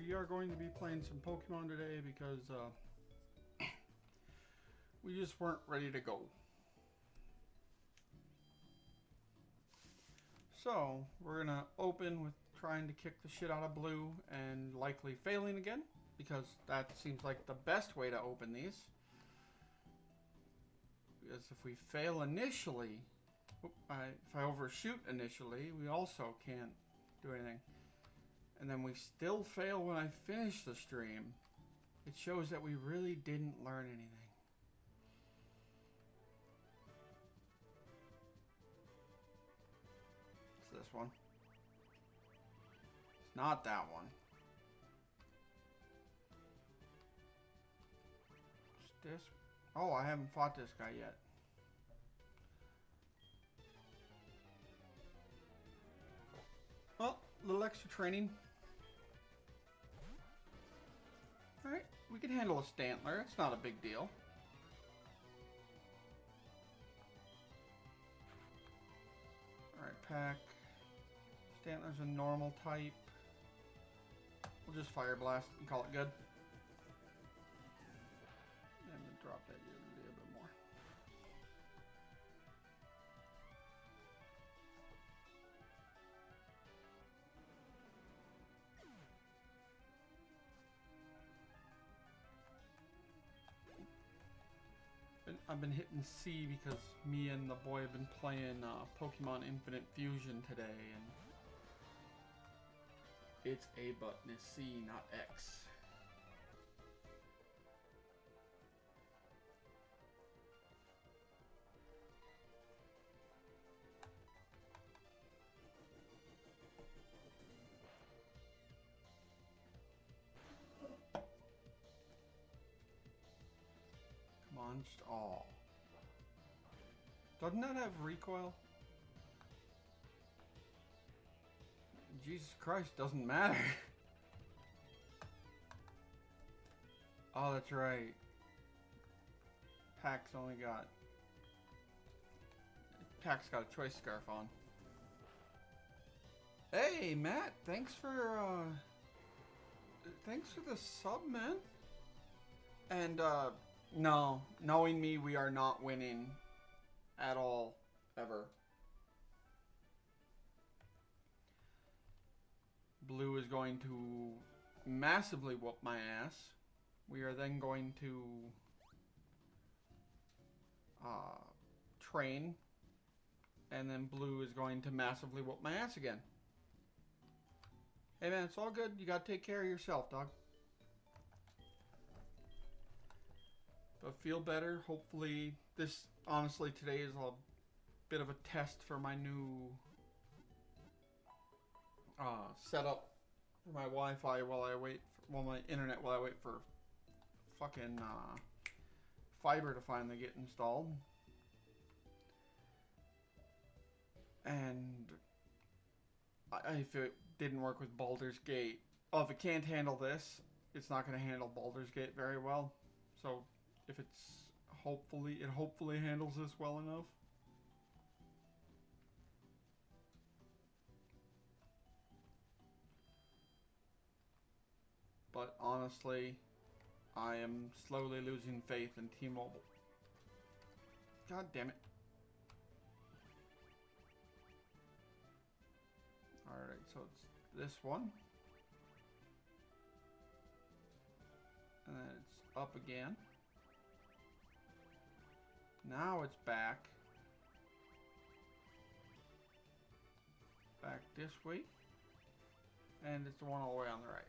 we are going to be playing some Pokemon today because we just weren't ready to go. So we're gonna open with trying to kick the shit out of Blue and likely failing again, because that seems like the best way to open these. Because if we fail initially, if I overshoot initially, we also can't do anything. And then we still fail when I finish the stream. It shows that we really didn't learn anything. It's this one. It's not that one. It's this. Oh, I haven't fought this guy yet. Well, a little extra training. Alright, we can handle a Stantler. It's not a big deal. Alright, pack. Stantler's a normal type. We'll just Fire Blast and call it good. And we'll drop that a little bit more. I've been hitting C because me and the boy have been playing Pokemon Infinite Fusion today, and it's A button is C, not X. Just all. Doesn't that have recoil? Jesus Christ, doesn't matter. Oh, that's right. Pack's only got... Pack's got a choice scarf on. Hey, Matt, thanks for the sub, man. And, no, knowing me, we are not winning at all, ever. Blue is going to massively whoop my ass. We are then going to train, and then Blue is going to massively whoop my ass again. Hey man, it's all good. You gotta take care of yourself, dog. But feel better. Hopefully, honestly, today is a bit of a test for my new setup for my Wi-Fi while I wait for, my internet while I wait for fucking fiber to finally get installed. And if it didn't work with Baldur's Gate, if it can't handle this, it's not going to handle Baldur's Gate very well. So if it hopefully handles this well enough. But honestly, I am slowly losing faith in T-Mobile. God damn it. Alright, so it's this one. And then it's up again. Now it's back. Back this way. And it's the one all the way on the right.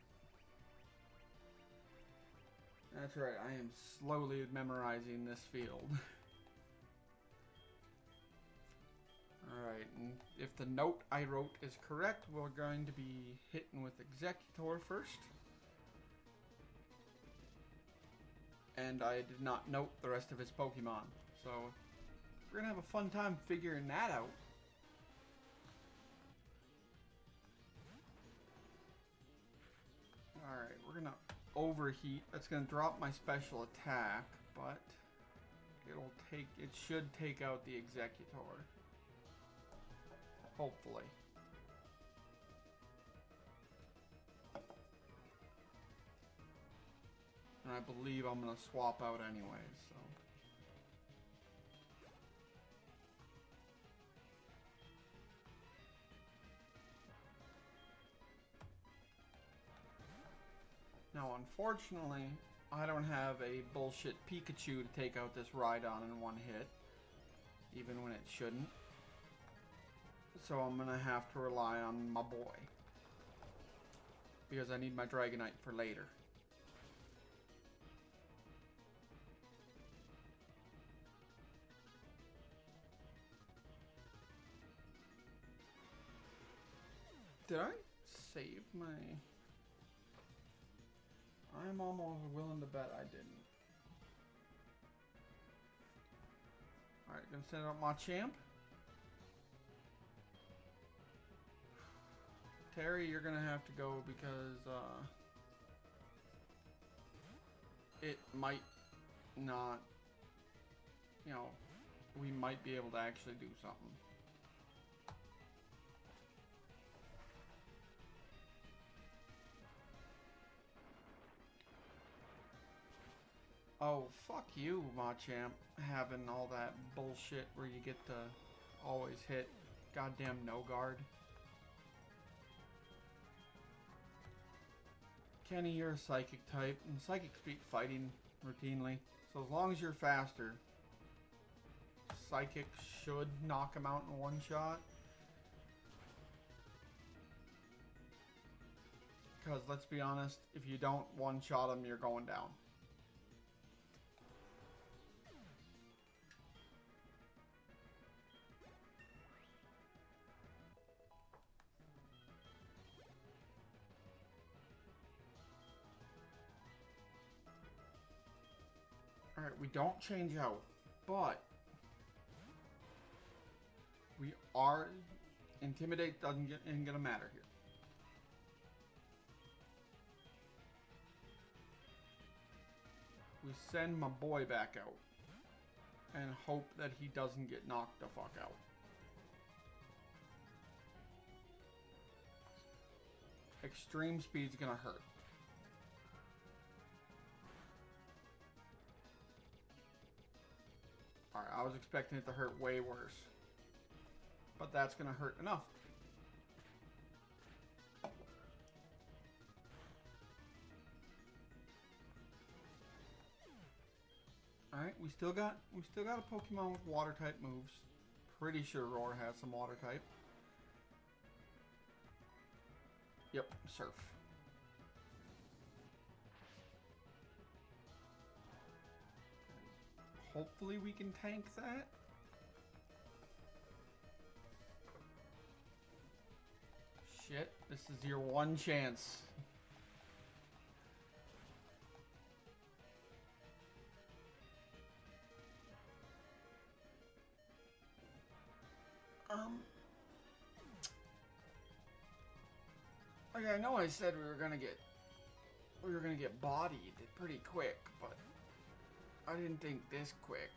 That's right, I am slowly memorizing this field. Alright, and if the note I wrote is correct, we're going to be hitting with Executor first. And I did not note the rest of his Pokemon. So, we're going to have a fun time figuring that out. Alright, we're going to overheat. That's going to drop my special attack, but it should take out the Executor. Hopefully. And I believe I'm going to swap out anyways, so. Now, unfortunately, I don't have a bullshit Pikachu to take out this Rhydon in one hit, even when it shouldn't. So I'm going to have to rely on my boy. Because I need my Dragonite for later. Did I save my... I'm almost willing to bet I didn't. Alright, gonna send out my champ. Terry, you're gonna have to go because it might not, you know, we might be able to actually do something. Oh, fuck you, Machamp, having all that bullshit where you get to always hit goddamn no guard. Kenny, you're a psychic type, and psychics beat fighting routinely, so as long as you're faster, psychic should knock him out in one shot. Because let's be honest, if you don't one shot him, you're going down. Alright, we don't change out, but we are... Intimidate ain't gonna matter here. We send my boy back out and hope that he doesn't get knocked the fuck out. Extreme speed's gonna hurt. Alright, I was expecting it to hurt way worse. But that's gonna hurt enough. Alright, we still got a Pokemon with water type moves. Pretty sure Roar has some water type. Yep, Surf. Hopefully we can tank that. Shit, this is your one chance. Like I know I said we were gonna get bodied pretty quick, but I didn't think this quick.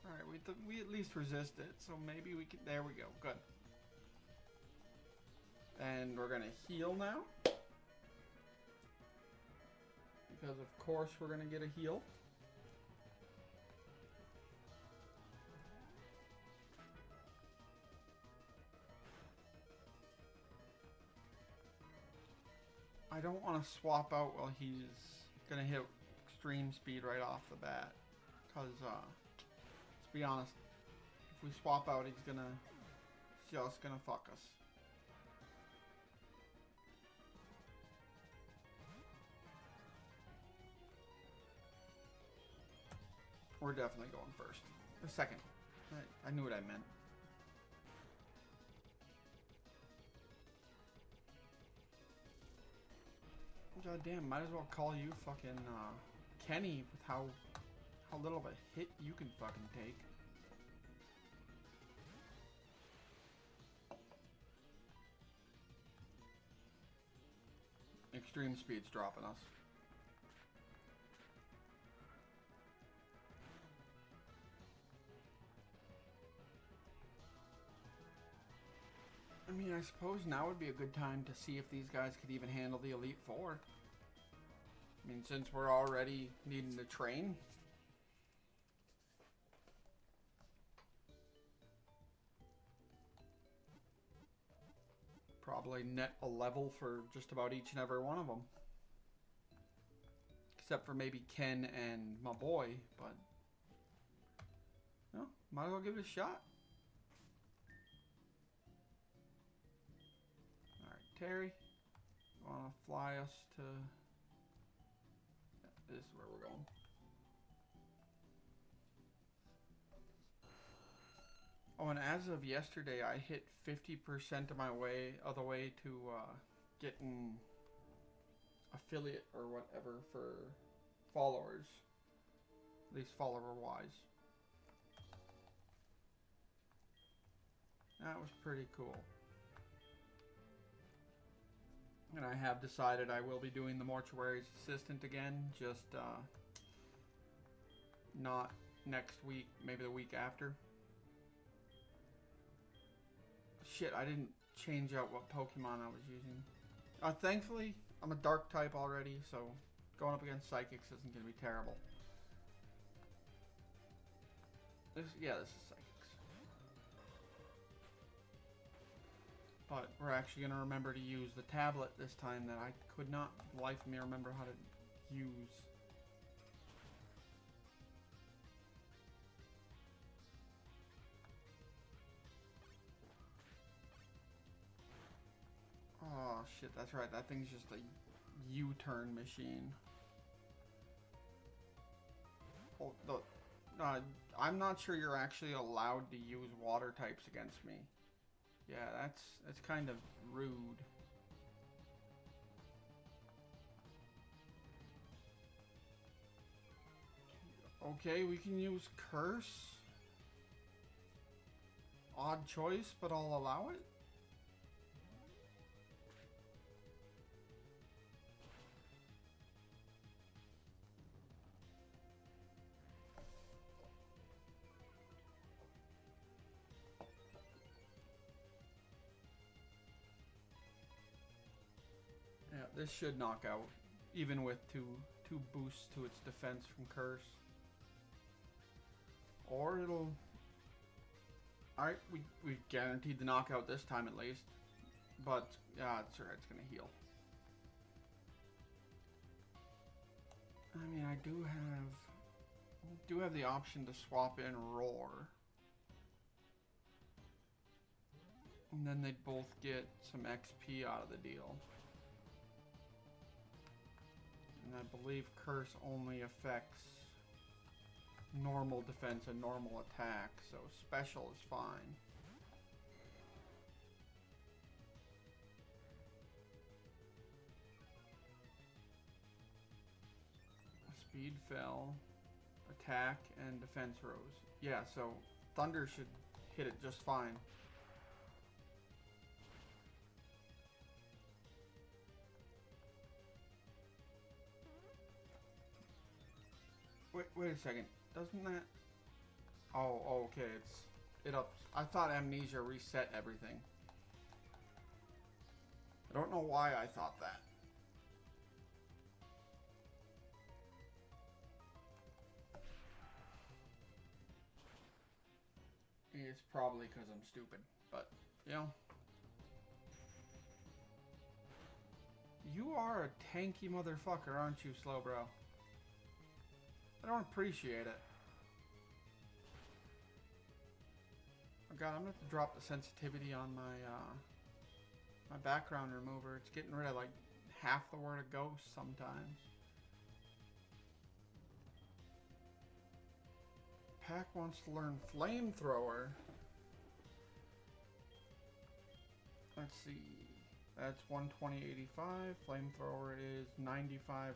Alright, we at least resist it, so maybe we can... There we go, good. And we're gonna heal now. Because of course we're gonna get a heal. I don't want to swap out while he's gonna hit extreme speed right off the bat. Because, let's be honest, if we swap out, he's just gonna fuck us. We're definitely going first. Or second. I knew what I meant. God damn, might as well call you fucking Kenny with how little of a hit you can fucking take. Extreme speed's dropping us. I mean, I suppose now would be a good time to see if these guys could even handle the Elite Four. I mean, since we're already needing to train. Probably net a level for just about each and every one of them. Except for maybe Ken and my boy, but... no, might as well give it a shot. Alright, Terry. You want to fly us to... yeah, this is where we're going. Oh, and as of yesterday, I hit 50% of my way, to getting affiliate or whatever for followers. At least follower-wise. That was pretty cool. And I have decided I will be doing the mortuary's assistant again, just not next week, maybe the week after. Shit, I didn't change out what Pokemon I was using. Thankfully, I'm a dark type already, so going up against Psychics isn't going to be terrible. This is Psychics. But we're actually going to remember to use the tablet this time that I could not, for the life of me, remember how to use. Oh shit, that's right, that thing's just a U-turn machine. Oh, I'm not sure you're actually allowed to use water types against me. Yeah, that's kind of rude. Okay, we can use Curse. Odd choice, but I'll allow it. Yeah, this should knock out, even with two boosts to its defense from Curse. Or it'll... alright, we guaranteed the knockout this time at least. But, yeah, it's alright, it's gonna heal. I mean, I do have the option to swap in Roar. And then they'd both get some XP out of the deal. And I believe Curse only affects normal defense and normal attack, so special is fine. Speed fell, attack, and defense rose. Yeah, so Thunder should hit it just fine. Wait a second. Doesn't that... oh, okay, it ups. I thought Amnesia reset everything. I don't know why I thought that. It's probably because I'm stupid, but, you know. You are a tanky motherfucker, aren't you, Slowbro? I don't appreciate it. Oh god, I'm gonna have to drop the sensitivity on my my background remover. It's getting rid of like half the word of ghost sometimes. Pack wants to learn Flamethrower. Let's see. That's 120.85. Flamethrower is 95.100.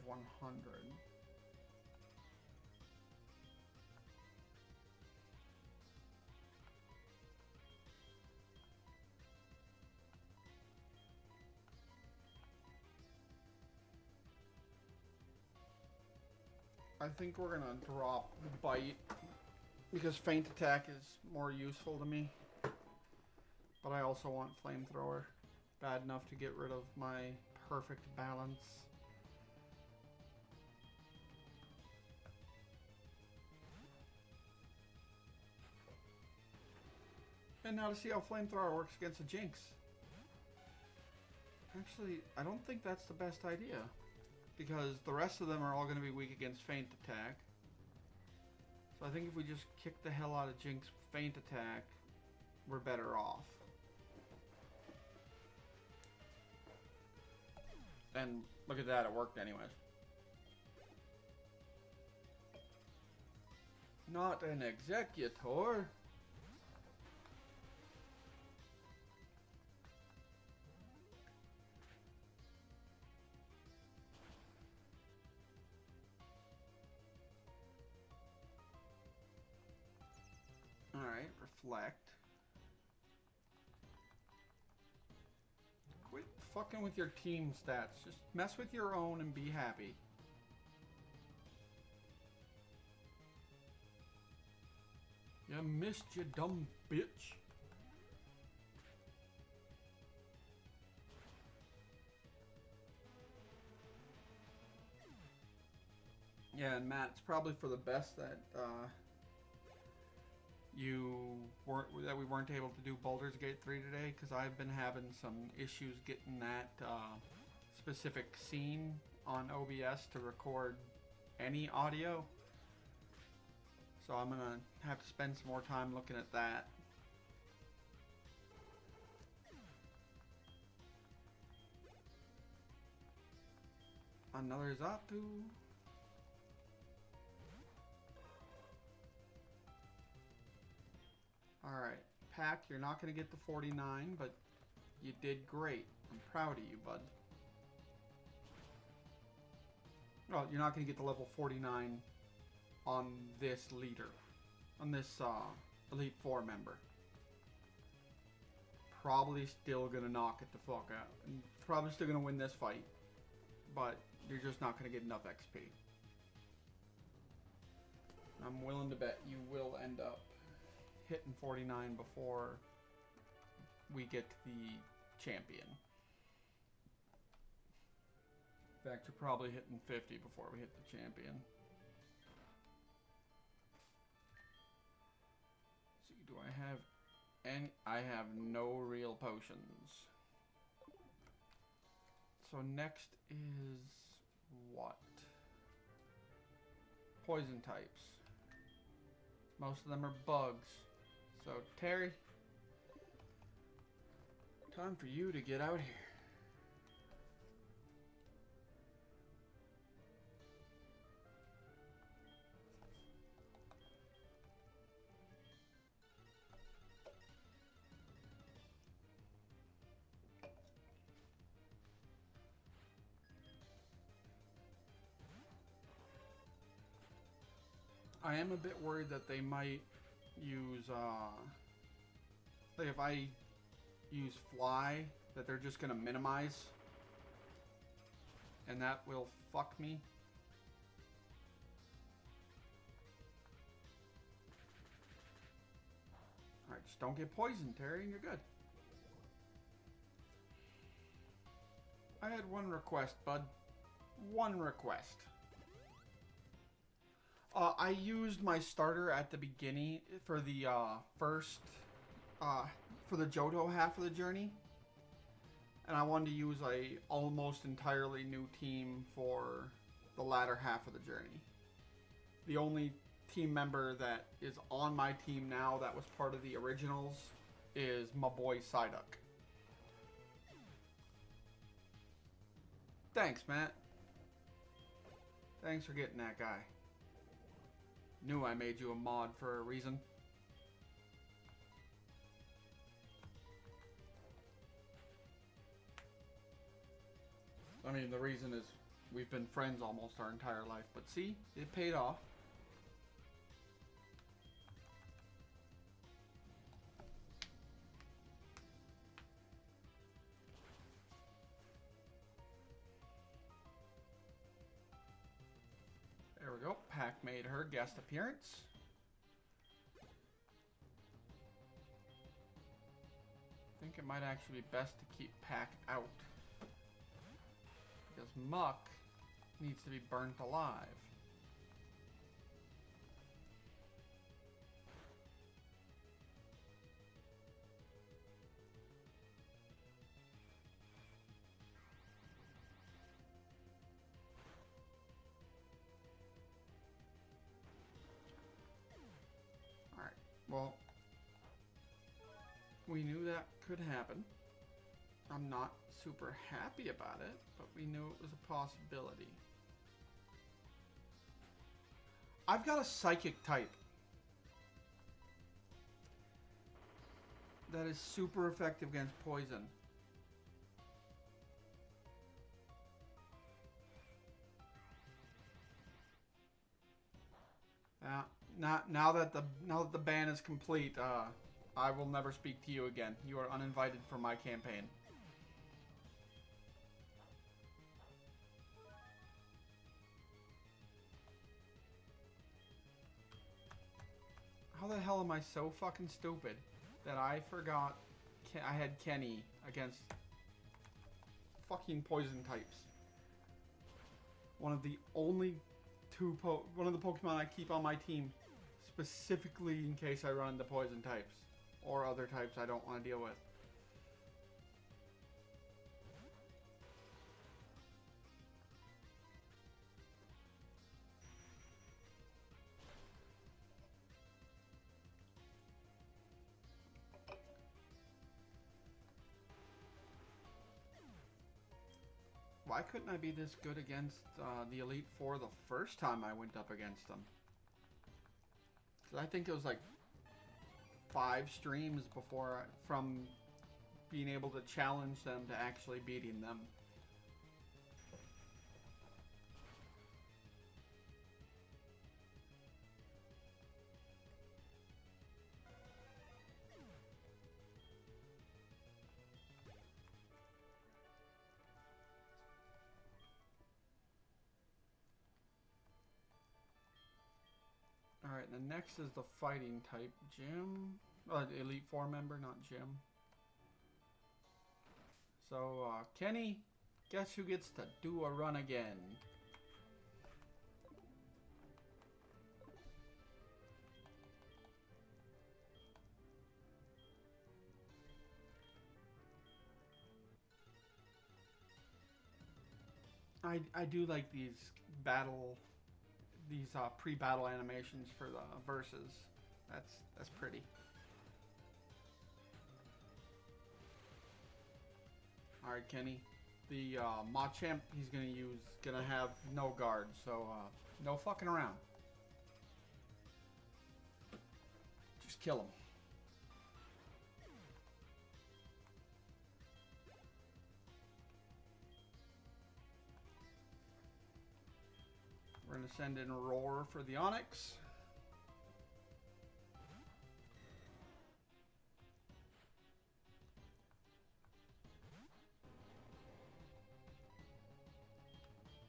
I think we're gonna drop Bite because Feint Attack is more useful to me. But I also want flamethrower. Bad enough to get rid of my perfect balance. And now to see how flamethrower works against a Jinx. Actually, I don't think that's the best idea. Because the rest of them are all going to be weak against feint attack. So I think if we just kick the hell out of Jinx feint attack, we're better off. And look at that, it worked anyways. Not an executor. Alright, reflect. Quit fucking with your team stats. Just mess with your own and be happy. You missed, you dumb bitch. Yeah, and Matt, it's probably for the best that we weren't able to do Baldur's Gate 3 today, because I've been having some issues getting that specific scene on OBS to record any audio. So I'm gonna have to spend some more time looking at that. Another Zatu. Alright, Pack, you're not going to get the 49, but you did great. I'm proud of you, bud. Well, you're not going to get the level 49 on this leader. On this Elite 4 member. Probably still going to knock it the fuck out. And probably still going to win this fight. But you're just not going to get enough XP. I'm willing to bet you will end up hitting 49 before we get to the champion. In fact, you're probably hitting 50 before we hit the champion. Let's see, do I have any? I have no real potions. So next is what? Poison types. Most of them are bugs. So, Terry, time for you to get out here. I am a bit worried that they might use, like if I use fly, that they're just gonna minimize, and that will fuck me. Alright, just don't get poisoned, Terry, and you're good. I had one request, bud. One request. I used my starter at the beginning for the first, for the Johto half of the journey. And I wanted to use a almost entirely new team for the latter half of the journey. The only team member that is on my team now that was part of the originals is my boy Psyduck. Thanks, Matt. Thanks for getting that guy. Knew I made you a mod for a reason. I mean, the reason is we've been friends almost our entire life, but see, it paid off. There we go. Pack made her guest appearance. it might actually be best to keep Pack out. Because Muck needs to be burnt alive. Alright, well, we knew that could happen. I'm not super happy about it, but we knew it was a possibility. I've got a psychic type that is super effective against poison. Now that the ban is complete, I will never speak to you again. You are uninvited for my campaign. How the hell am I so fucking stupid that I forgot I had Kenny against fucking poison types? One of the only one of the Pokemon I keep on my team specifically in case I run into poison types or other types I don't want to deal with. Why couldn't I be this good against the Elite Four the first time I went up against them? Because I think it was like 5 streams before from being able to challenge them to actually beating them. Alright, the next is the fighting type. Gym? The Elite Four member, not Jim. So, Kenny, guess who gets to do a run again? I do like these pre-battle animations for the verses. That's pretty. All right, Kenny. The Machamp he's gonna have no guard, so no fucking around. Just kill him. We're gonna send in Roar for the Onix.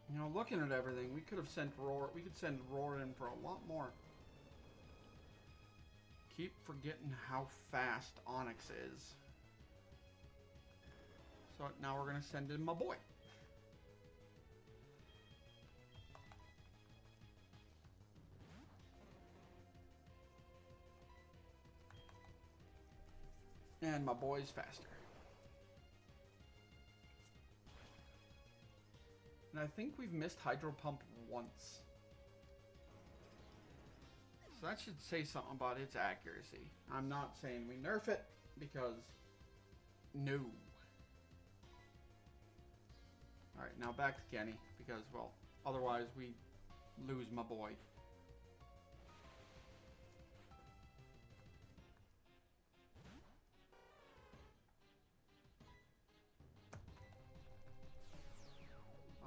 You know, looking at everything, we could have sent Roar. We could send Roar in for a lot more. Keep forgetting how fast Onix is. So now we're gonna send in my boy. And my boy's faster. And I think we've missed Hydro Pump once. So that should say something about its accuracy. I'm not saying we nerf it, because no. Alright, now back to Kenny, because, well, otherwise we lose my boy.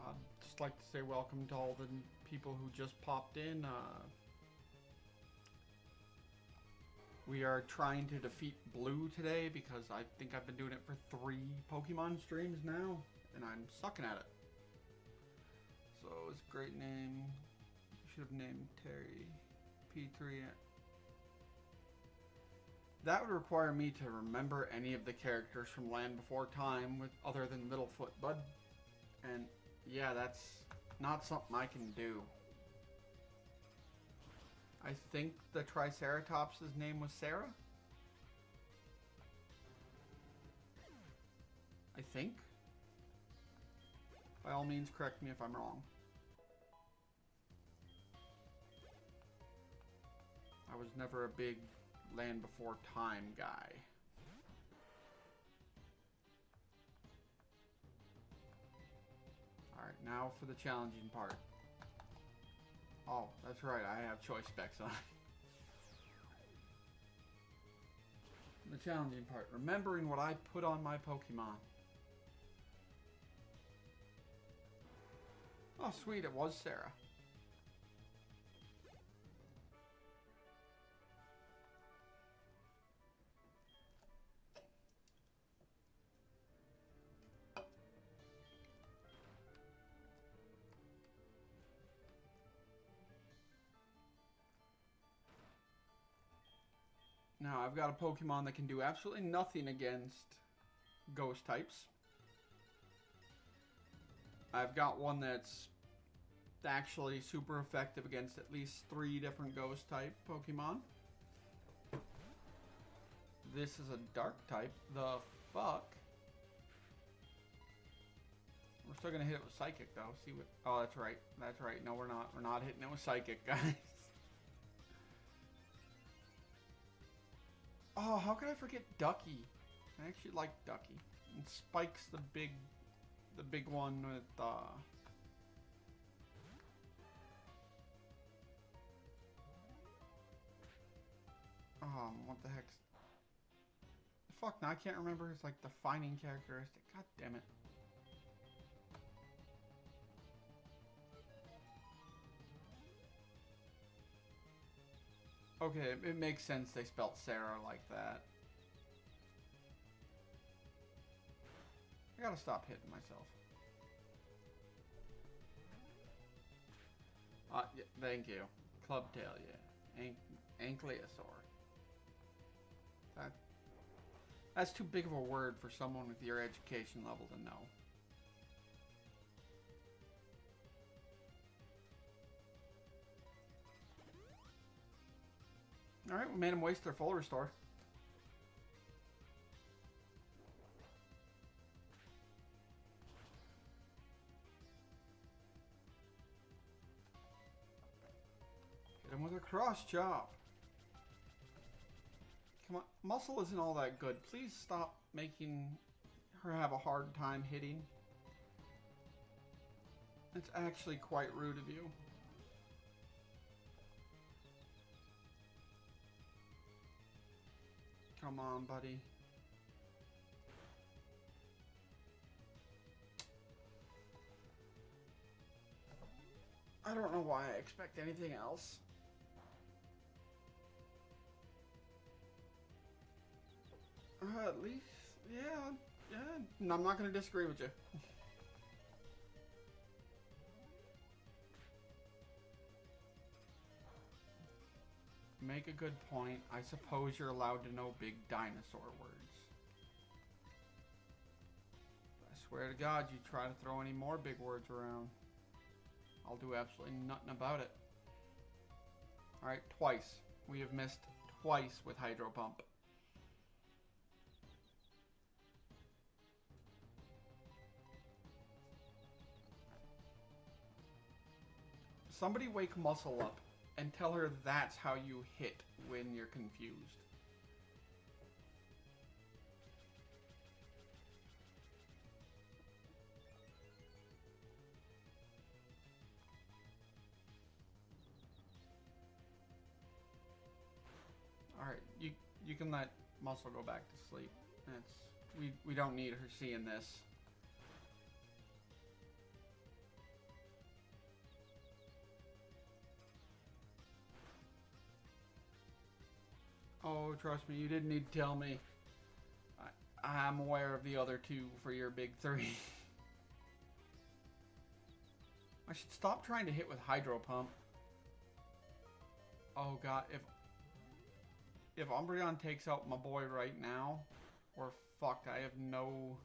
I'd like to say welcome to all the people who just popped in. We are trying to defeat Blue today because I think I've been doing it for 3 Pokemon streams now, and I'm sucking at it. So it's a great name. You should have named Terry P3. That would require me to remember any of the characters from Land Before Time with other than Littlefoot Bud. And yeah, that's not something I can do. I think the Triceratops' name was Sarah? I think. By all means, correct me if I'm wrong. I was never a big Land Before Time guy. Alright, now for the challenging part. Oh, that's right, I have choice specs on. The challenging part. Remembering what I put on my Pokemon. Oh, sweet, it was Sarah. Now, I've got a Pokemon that can do absolutely nothing against ghost types. I've got one that's actually super effective against at least 3 different ghost type Pokemon. This is a dark type. The fuck? We're still gonna hit it with Psychic though. See what? Oh, that's right. That's right. No, we're not. We're not hitting it with Psychic, guys. Oh, how could I forget Ducky? I actually like Ducky. And Spike's the big one with what the heck's... Fuck, now I can't remember his, like, defining characteristic. God damn it. Okay, it makes sense they spelt Sarah like that. I gotta stop hitting myself. Yeah, thank you. Clubtail, yeah. Ankylosaur. That's too big of a word for someone with your education level to know. Alright, we made them waste their full restore. Hit him with a cross chop. Come on, Muscle isn't all that good. Please stop making her have a hard time hitting. It's actually quite rude of you. Come on, buddy. I don't know why I expect anything else. At least, yeah. I'm not going to disagree with you. Make a good point. I suppose you're allowed to know big dinosaur words. I swear to God, you try to throw any more big words around, I'll do absolutely nothing about it. Alright, twice. We have missed twice with Hydro Pump. Somebody wake Muscle up and tell her that's how you hit when you're confused. Alright, you can let Muscle go back to sleep. We don't need her seeing this. Oh, trust me, you didn't need to tell me. I'm aware of the other 2 for your big 3. I should stop trying to hit with Hydro Pump. Oh god, if Umbreon takes out my boy right now, we're fucked. I have no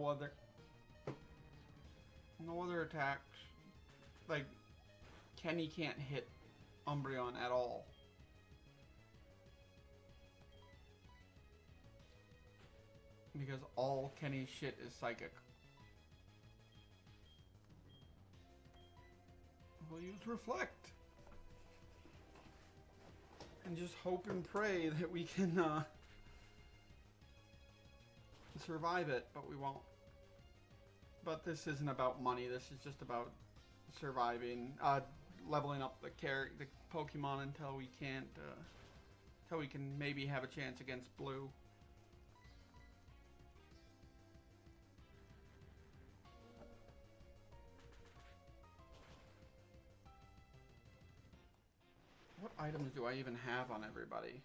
other attacks. Like, Kenny can't hit Umbreon at all. Because all Kenny's shit is psychic. We'll use Reflect. And just hope and pray that we can survive it, but we won't. But this isn't about money, this is just about surviving, leveling up the Pokemon until we can't, until we can maybe have a chance against Blue. What items do I even have on everybody?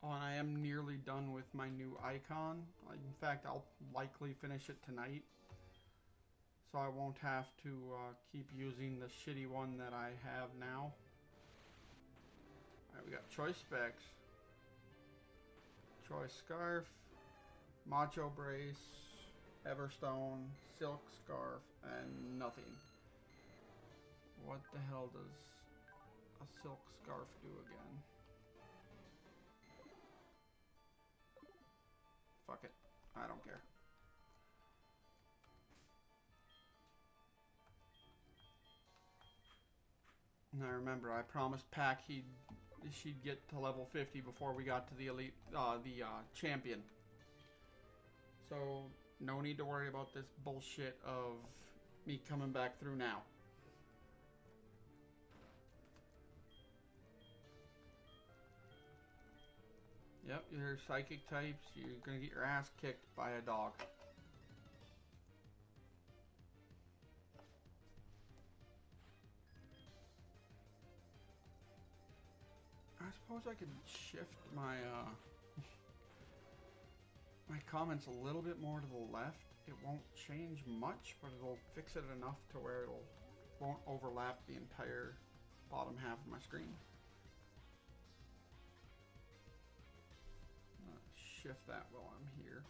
Oh, and I am nearly done with my new icon. In fact, I'll likely finish it tonight. So I won't have to keep using the shitty one that I have now. Alright, we got Choice Specs, Choice Scarf, Macho Brace, Everstone, Silk Scarf, and nothing. What the hell does a Silk Scarf do again? Fuck it. I don't care. Now remember, I promised Pac she'd get to level 50 before we got to the elite, champion. So no need to worry about this bullshit of me coming back through now. Yep, you're psychic types. You're gonna get your ass kicked by a dog. I suppose I could shift my my comments a little bit more to the left. It won't change much, but it'll fix it enough to where won't overlap the entire bottom half of my screen. Shift that while I'm here.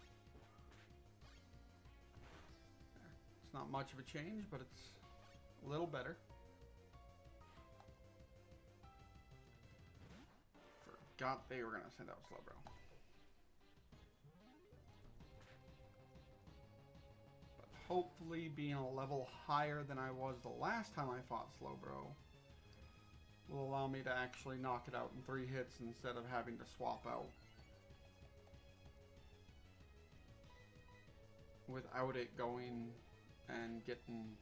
There. It's not much of a change, but it's a little better. Forgot they were gonna send out Slowbro. But hopefully being a level higher than I was the last time I fought Slowbro will allow me to actually knock it out in 3 hits instead of having to swap out. Without it going and getting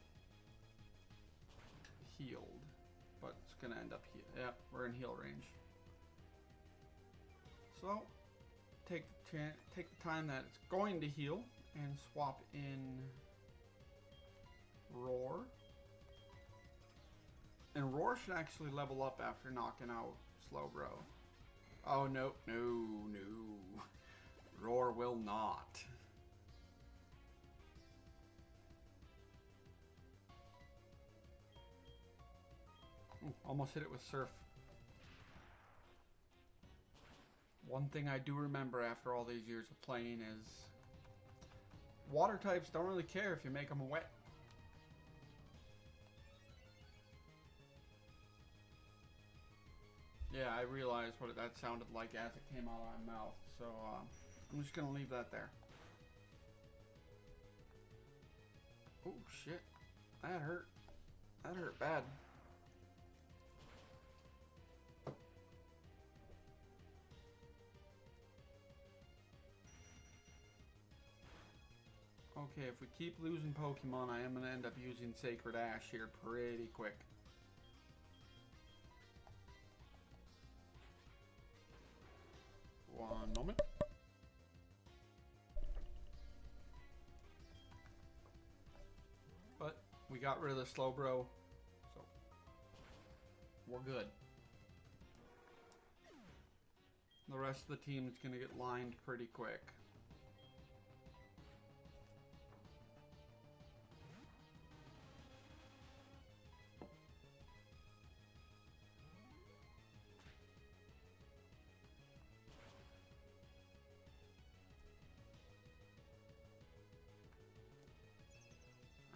healed. But it's gonna end up here. Yep, we're in heal range. So take the time that it's going to heal and swap in Roar. And Roar should actually level up after knocking out Slowbro. Oh no, no, no. Roar will not. Ooh, almost hit it with Surf. One thing I do remember after all these years of playing is water types don't really care if you make them wet. Yeah, I realized what that sounded like as it came out of my mouth, so I'm just gonna leave that there. Oh shit, that hurt. That hurt bad. Okay, if we keep losing Pokemon, I am going to end up using Sacred Ash here pretty quick. One moment. But we got rid of the Slowbro, so we're good. The rest of the team is going to get lined pretty quick.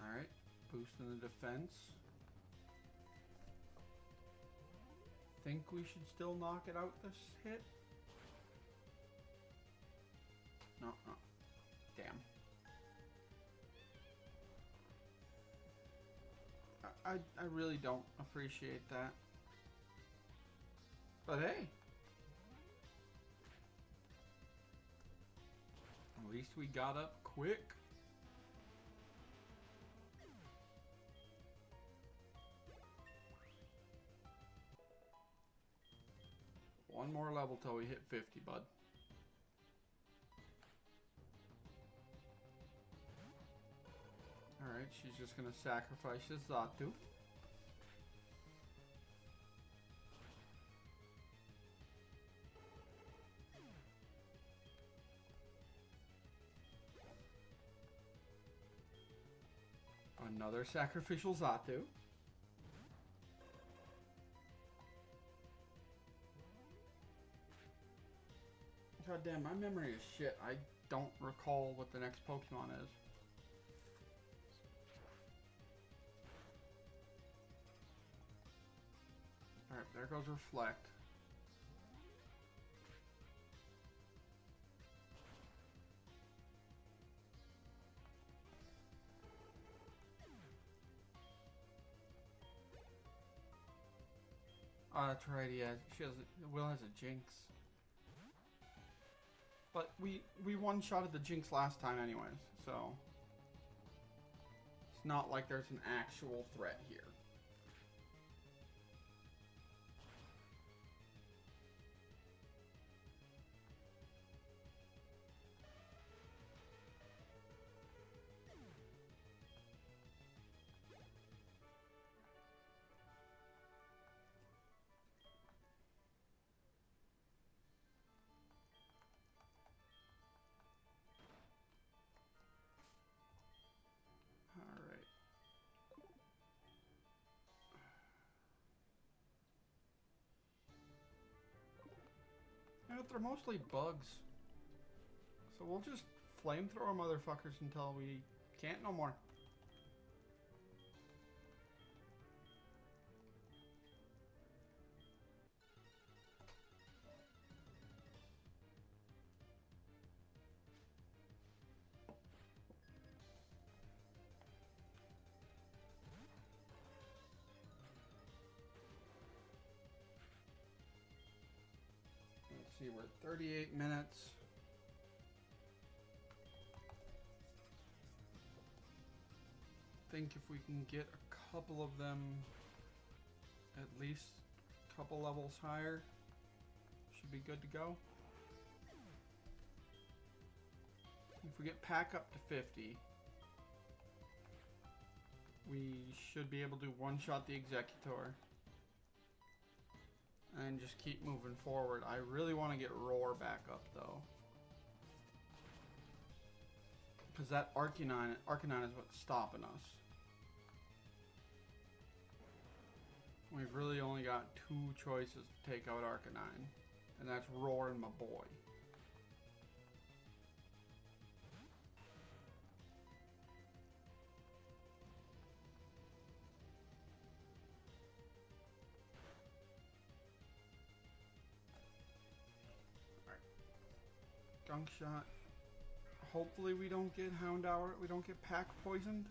Alright, boosting the defense. Think we should still knock it out this hit? No, no. Damn. I really don't appreciate that. But hey. At least we got up quick. One more level till we hit 50, bud. Alright, she's just gonna sacrifice this Zatu. Another sacrificial Zatu. God damn, my memory is shit. I don't recall what the next Pokemon is. Alright, there goes Reflect. Oh, that's right, yeah. Will has a Jinx. But we one-shotted the Jinx last time anyways, so it's not like there's an actual threat here. But they're mostly bugs. So we'll just flamethrower motherfuckers until we can't no more. See, we're at 38 minutes. I think if we can get a couple of them at least a couple levels higher, should be good to go. If we get pack up to 50, we should be able to one-shot the Executor. And just keep moving forward. I really want to get Roar back up, though. Because that Arcanine is what's stopping us. We've really only got two choices to take out Arcanine. And that's Roar and my boy. Gunk Shot. Hopefully we don't get Houndour, we don't get Pack poisoned.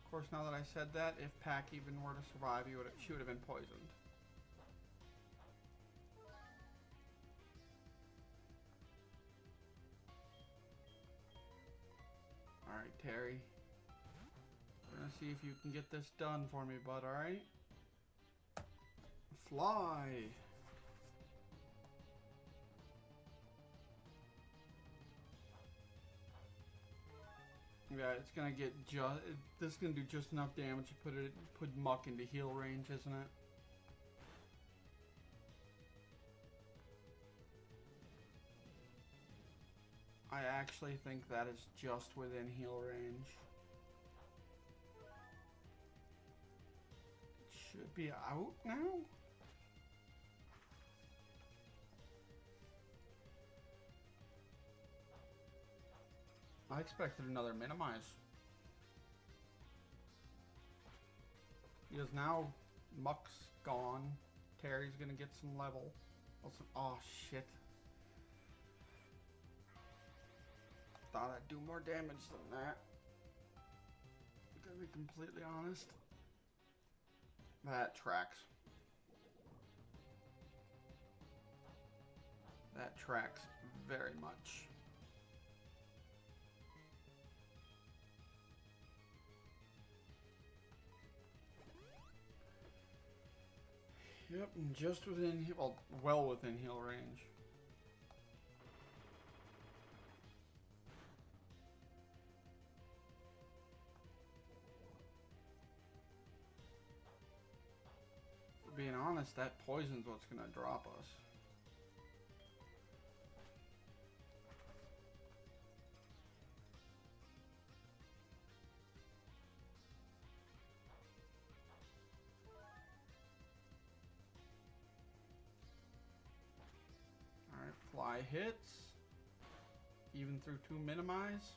Of course, now that I said that, if Pack even were to survive, she would have been poisoned. Alright, Terry. We're gonna see if you can get this done for me, bud, alright? Fly! Yeah, it's gonna get this is gonna do just enough damage to put Muck into heal range, isn't it? I actually think that is just within heal range. It should be out now? I expected another minimize. Because now Muck's gone. Terry's gonna get some level. Also, oh shit. Thought I'd do more damage than that. To be completely honest. That tracks. That tracks very much. Yep, and just within, well within heal range. For being honest, that poison's what's gonna drop us. Alright, fly hits. Even through 2 minimize.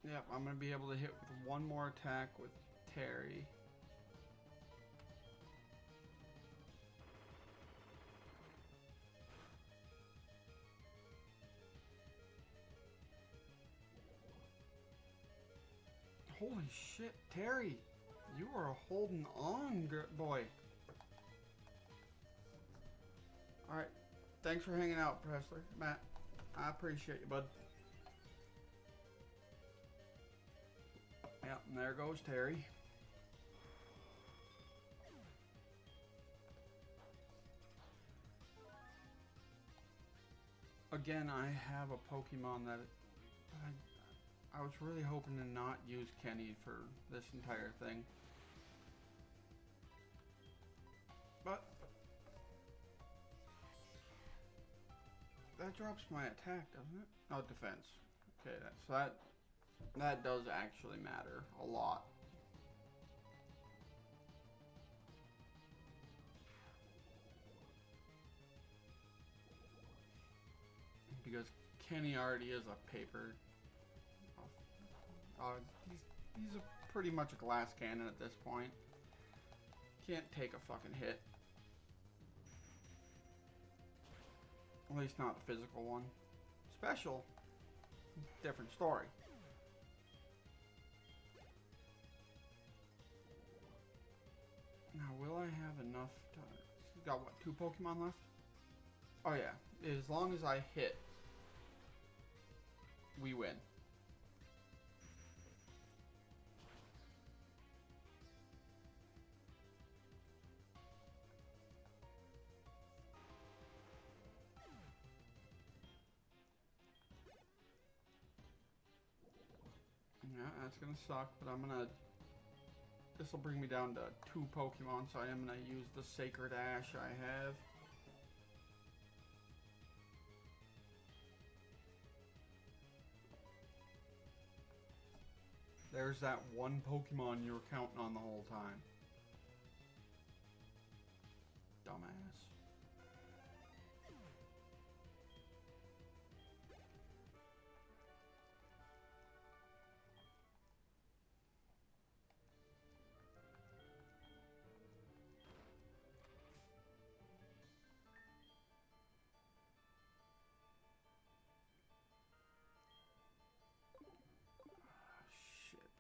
Yep, I'm going to be able to hit with one more attack with Terry. Holy shit, Terry! You are holding on, boy. Alright, thanks for hanging out, Pressler. Matt, I appreciate you, bud. Yep, and there goes Terry. Again, I have a Pokemon that I was really hoping to not use Kenny for this entire thing. But that drops my attack, doesn't it? Oh, defense. Okay, so that does actually matter a lot. Because Kenny already is a paper. He's a pretty much a glass cannon at this point. Can't take a fucking hit. At least not the physical one. Special, different story. Now, will I have enough to... He's got, what, 2 Pokemon left? Oh, yeah. As long as I hit, we win. Yeah, that's gonna suck, but I'm gonna... This will bring me down to 2 Pokemon, so I am gonna use the Sacred Ash I have. There's that one Pokemon you were counting on the whole time. Dumbass.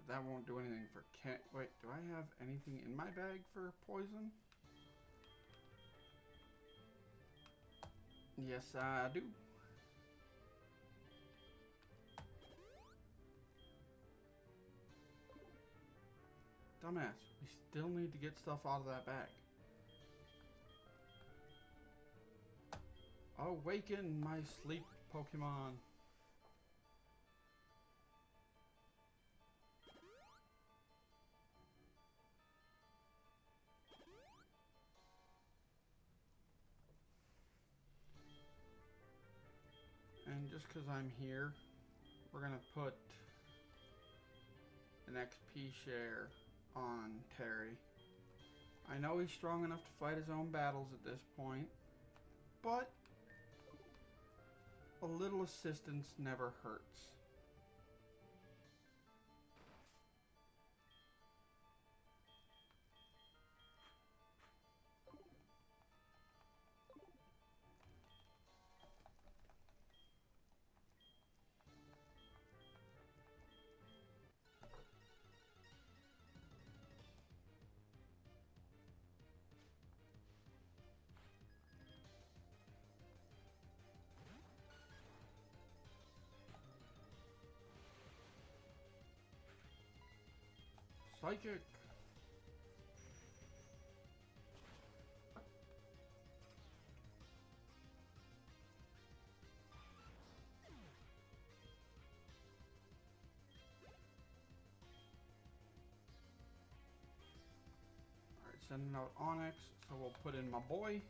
That won't do anything for Ken. Wait, do I have anything in my bag for poison? Yes, I do. Dumbass, we still need to get stuff out of that bag. Awaken my sleep Pokemon. And just because I'm here, we're going to put an XP share on Terry. I know he's strong enough to fight his own battles at this point, but a little assistance never hurts. Psychic. Alright, sending out Onyx, so we'll put in my boy.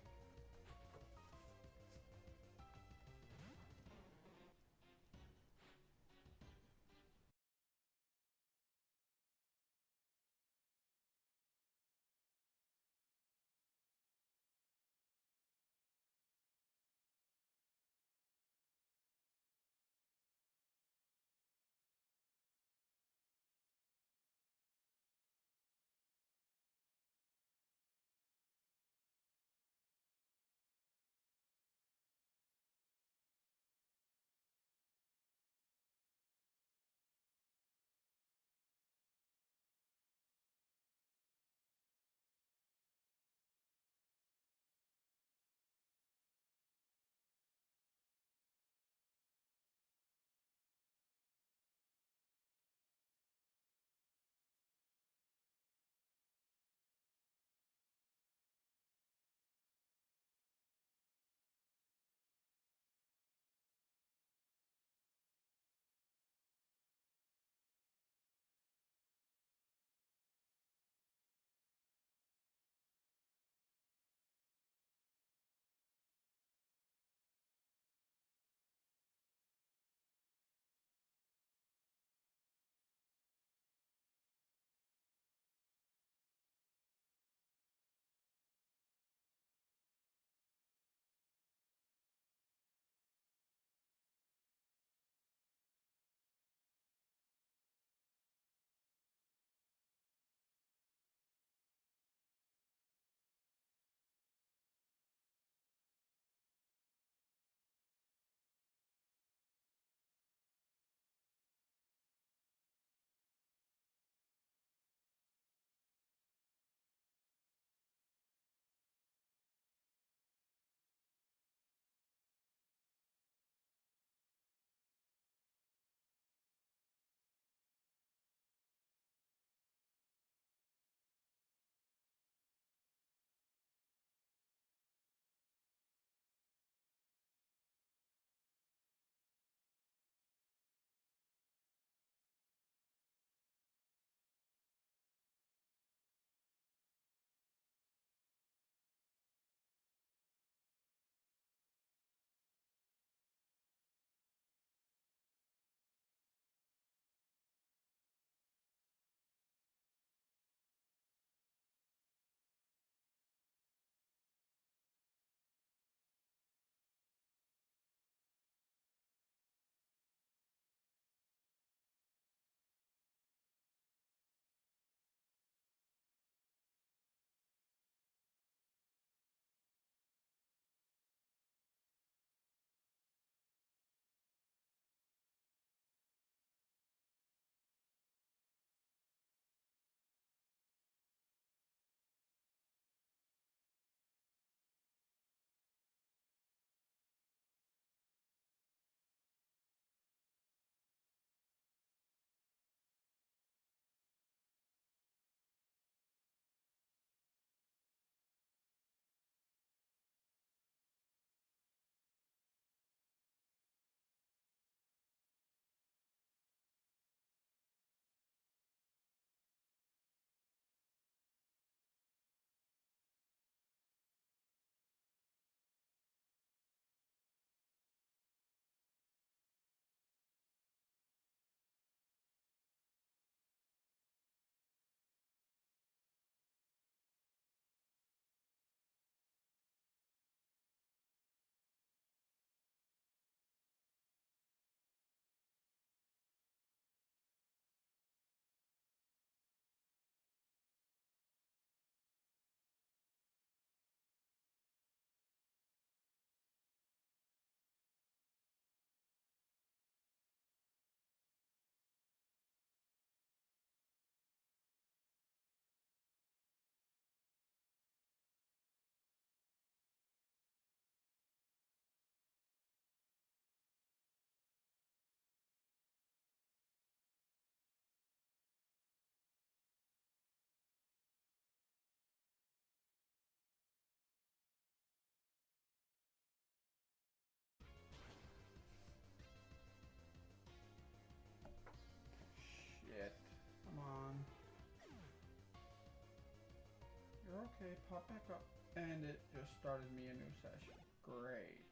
Okay, pop back up. And it just started me a new session. Great.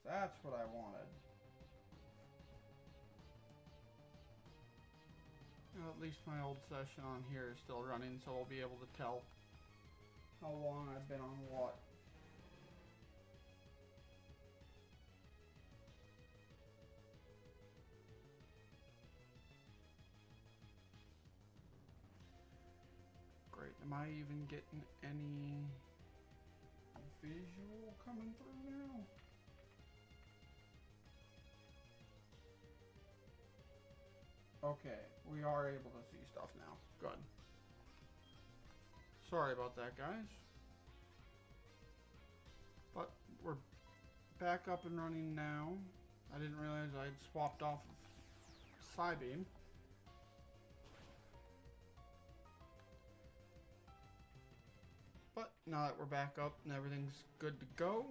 That's what I wanted. Well, at least my old session on here is still running, so I'll be able to tell how long I've been on what. Great. Am I even getting any visual coming through now? Okay, we are able to see stuff now. Good. Sorry about that, guys. But we're back up and running now. I didn't realize I'd swapped off of Psybeam. But now that we're back up and everything's good to go,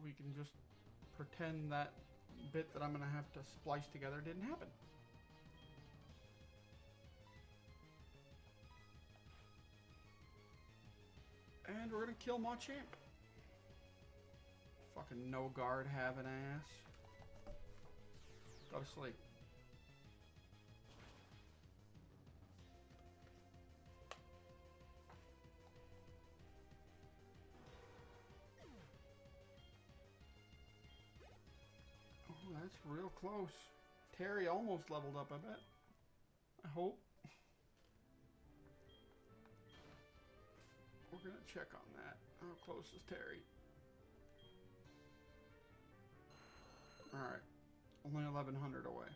we can just pretend that bit that I'm going to have to splice together didn't happen. And we're going to kill Machamp. Fucking no guard having ass. Go to sleep. Oh, that's real close. Terry almost leveled up, I bet. I hope. We're gonna check on that. How close is Terry? Alright. Only 1,100 away.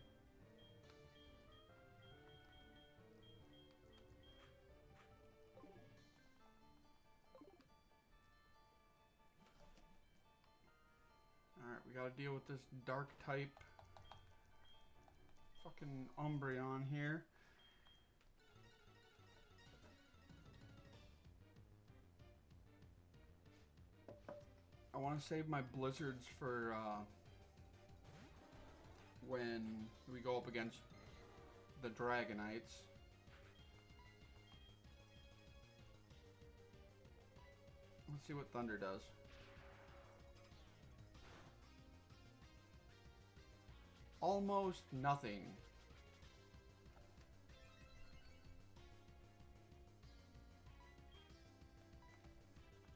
Alright, we gotta deal with this dark type fucking Umbreon here. I want to save my blizzards for when we go up against the Dragonites. Let's see what Thunder does. Almost nothing.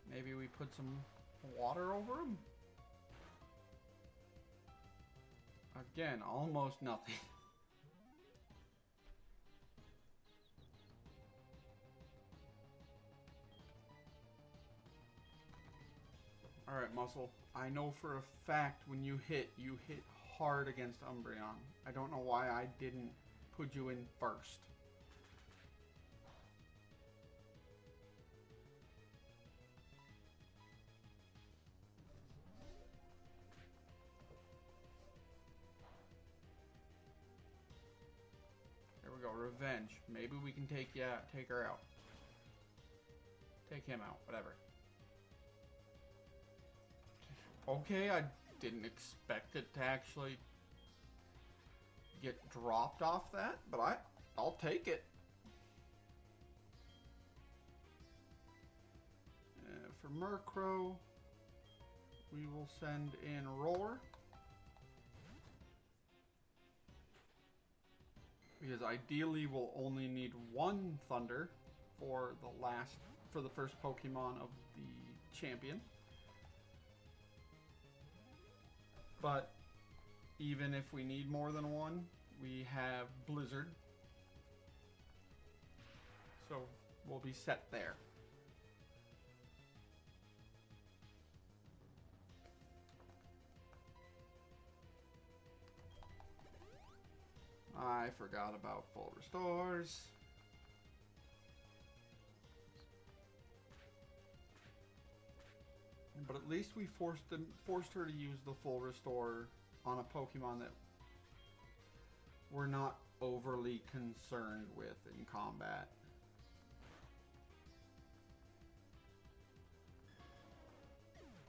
Maybe we put some water over him? Again, almost nothing. Alright, Muscle. I know for a fact when you hit hard against Umbreon. I don't know why I didn't put you in first. There we go, revenge. Maybe we can take her out. Take him out, whatever. Okay, I didn't expect it to actually get dropped off that, but I'll take it. For Murkrow, we will send in Roar. Because ideally we'll only need one Thunder for the first Pokemon of the champion. But even if we need more than one, we have Blizzard. So we'll be set there. I forgot about full restores. But at least we forced her to use the full restore on a Pokemon that we're not overly concerned with in combat.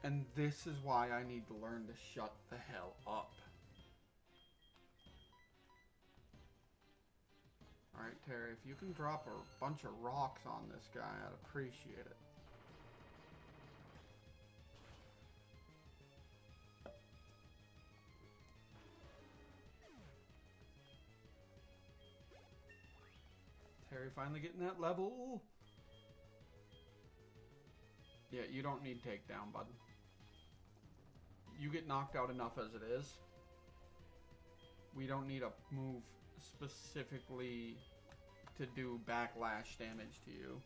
And this is why I need to learn to shut the hell up. Alright, Terry, if you can drop a bunch of rocks on this guy, I'd appreciate it. Terry finally getting that level. Yeah, you don't need takedown, bud. You get knocked out enough as it is. We don't need a move specifically to do backlash damage to you.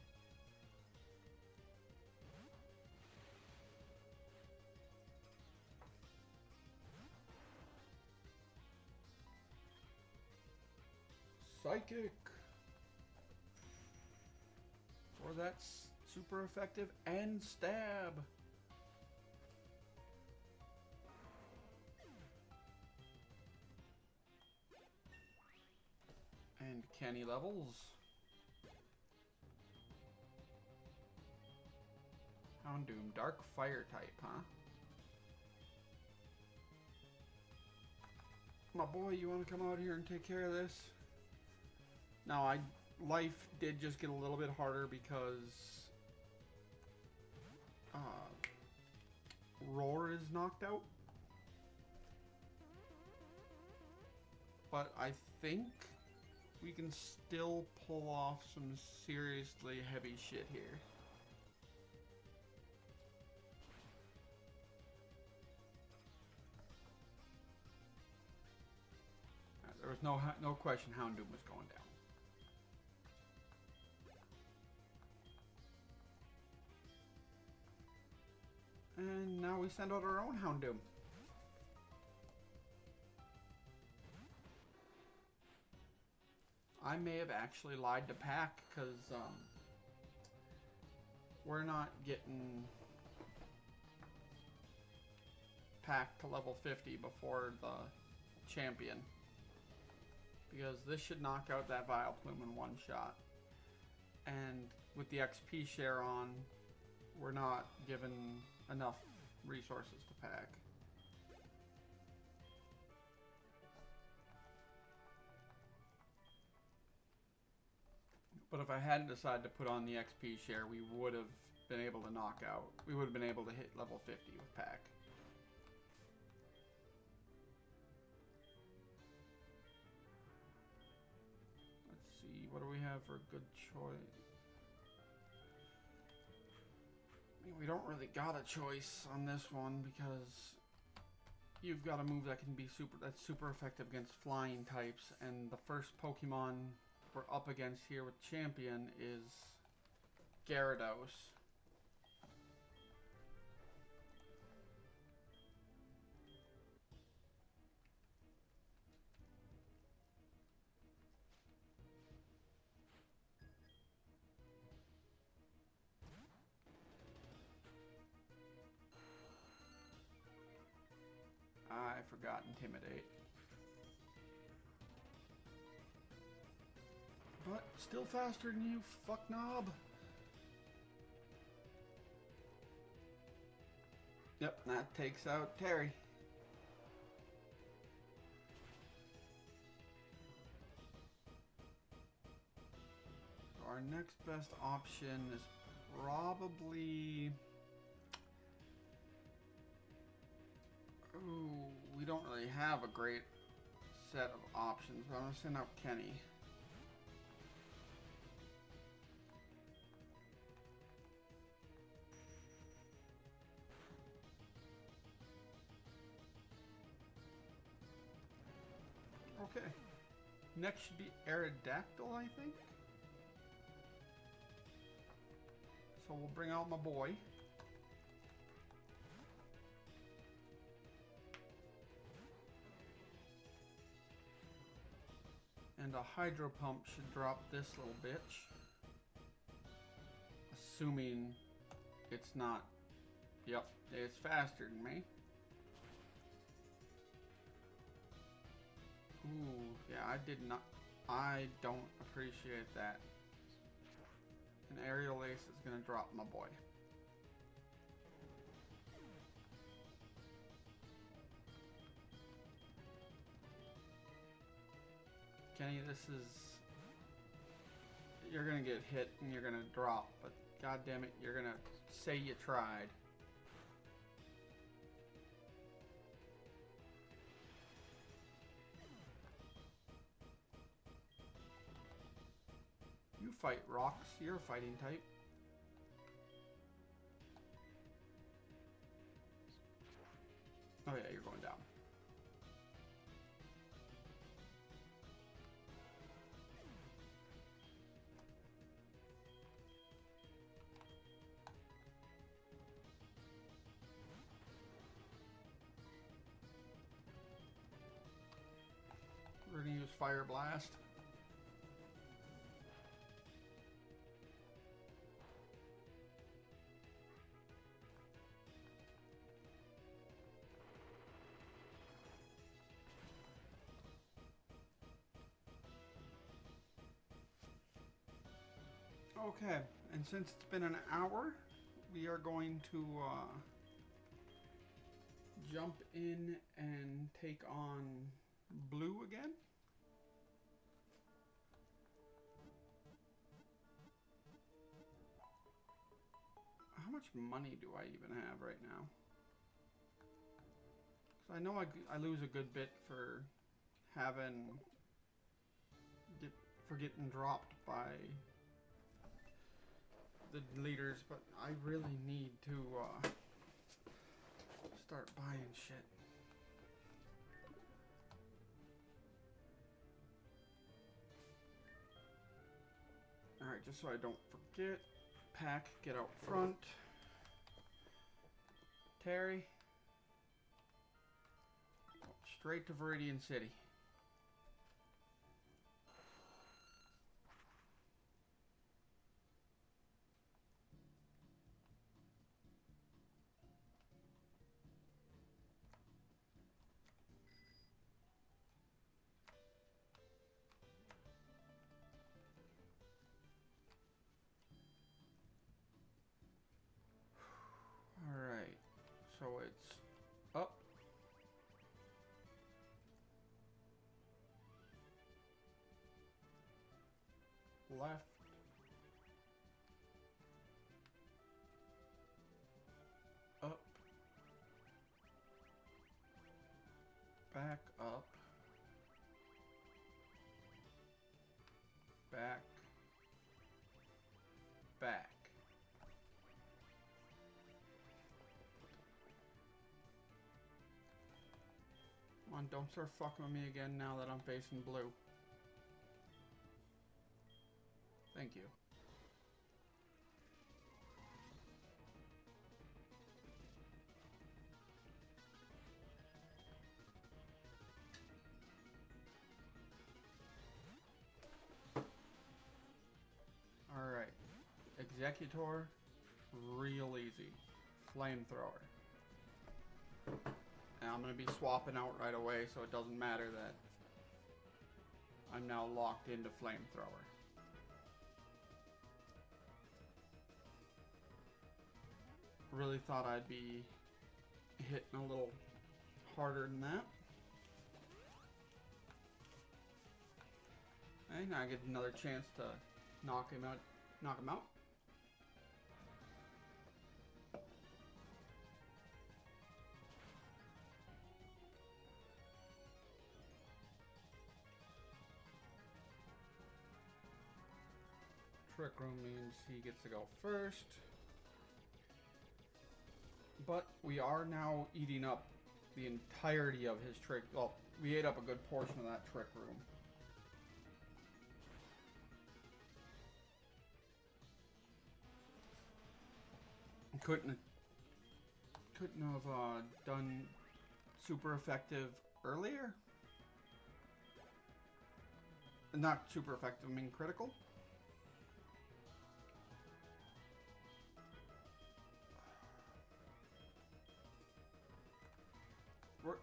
Psychic. Or that's super effective and stab. And Kenny levels. Houndoom, dark fire type, huh? My boy, you want to come out here and take care of this? Now, life did just get a little bit harder because Roar is knocked out. But I think we can still pull off some seriously heavy shit here. There was no question Houndoom was going down. And now we send out our own Houndoom. I may have actually lied to Pack because we're not getting Pack to level 50 before the champion. Because this should knock out that Vileplume in one shot. And with the XP share on, we're not given enough resources to Pack. But if I hadn't decided to put on the XP share, we would have been able to knock out. We would have been able to hit level 50 with Pack. Let's see, what do we have for a good choice? I mean, we don't really got a choice on this one because you've got a move that can be that's super effective against flying types, and the first Pokemon we're up against here with Champion is Gyarados. I forgot Intimidate. But still faster than you, fuck knob. Yep, that takes out Terry. So our next best option is probably... Ooh, we don't really have a great set of options, but I'm gonna send out Kenny. Okay. Next should be Aerodactyl, I think. So we'll bring out my boy. And a Hydro Pump should drop this little bitch. Assuming it's not... Yep, it's faster than me. Ooh, yeah, I don't appreciate that. An Aerial Ace is gonna drop my boy. Kenny, this is you're gonna get hit and you're gonna drop, but god damn it, you're gonna say you tried. You fight rocks, you're a fighting type. Oh yeah, you're going down. We're gonna use Fire Blast. Okay, and since it's been an hour, we are going to jump in and take on blue again. How much money do I even have right now? Because I know I lose a good bit for getting dropped by the leaders, but I really need to start buying shit. Alright, just so I don't forget. Pack, get out front. Terry. Straight to Viridian City. Alright, so it's up. Left. Up. Back up. Back. Back. Come on, don't start fucking with me again now that I'm facing blue. Thank you. Alright. Executor, real easy. Flamethrower. And I'm going to be swapping out right away so it doesn't matter that I'm now locked into Flamethrower. Really thought I'd be hitting a little harder than that. Okay, now I get another chance to knock him out. Trick Room means he gets to go first. But we are now eating up the entirety of his trick. Well, we ate up a good portion of that Trick Room. Couldn't have done super effective earlier. Not super effective, I mean critical.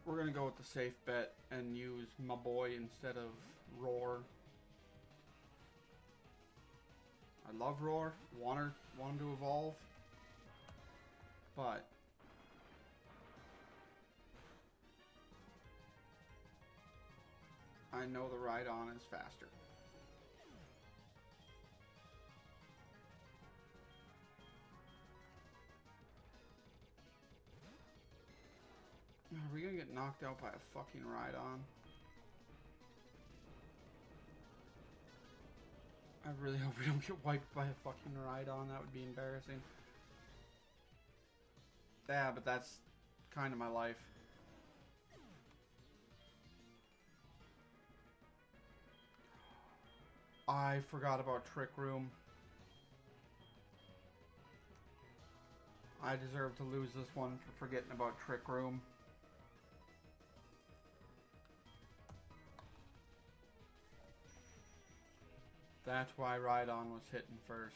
We're gonna go with the safe bet and use my boy instead of Roar. I love Roar, want him to evolve, but I know the Rhydon is faster. get knocked out by a fucking ride-on. I really hope we don't get wiped by a fucking ride-on. That would be embarrassing. Yeah, but that's kind of my life. I forgot about Trick Room. I deserve to lose this one for forgetting about Trick Room. That's why Ride-On was hitting first.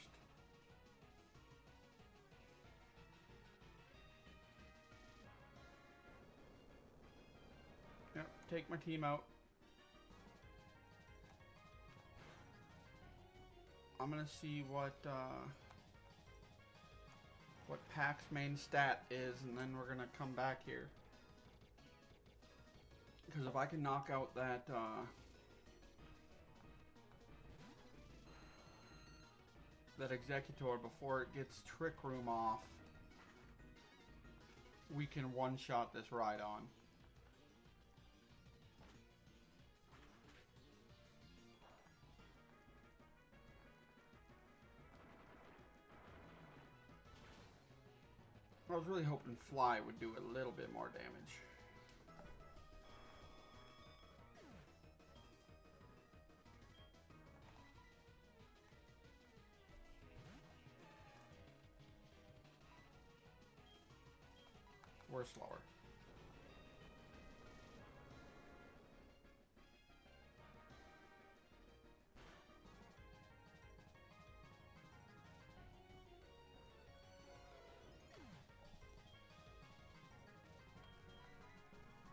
Yep, take my team out. I'm gonna see what Pack's main stat is, and then we're gonna come back here. Because if I can knock out that that Executor before it gets Trick Room off, we can one-shot this Ride-On. I was really hoping Fly would do a little bit more damage. We're slower.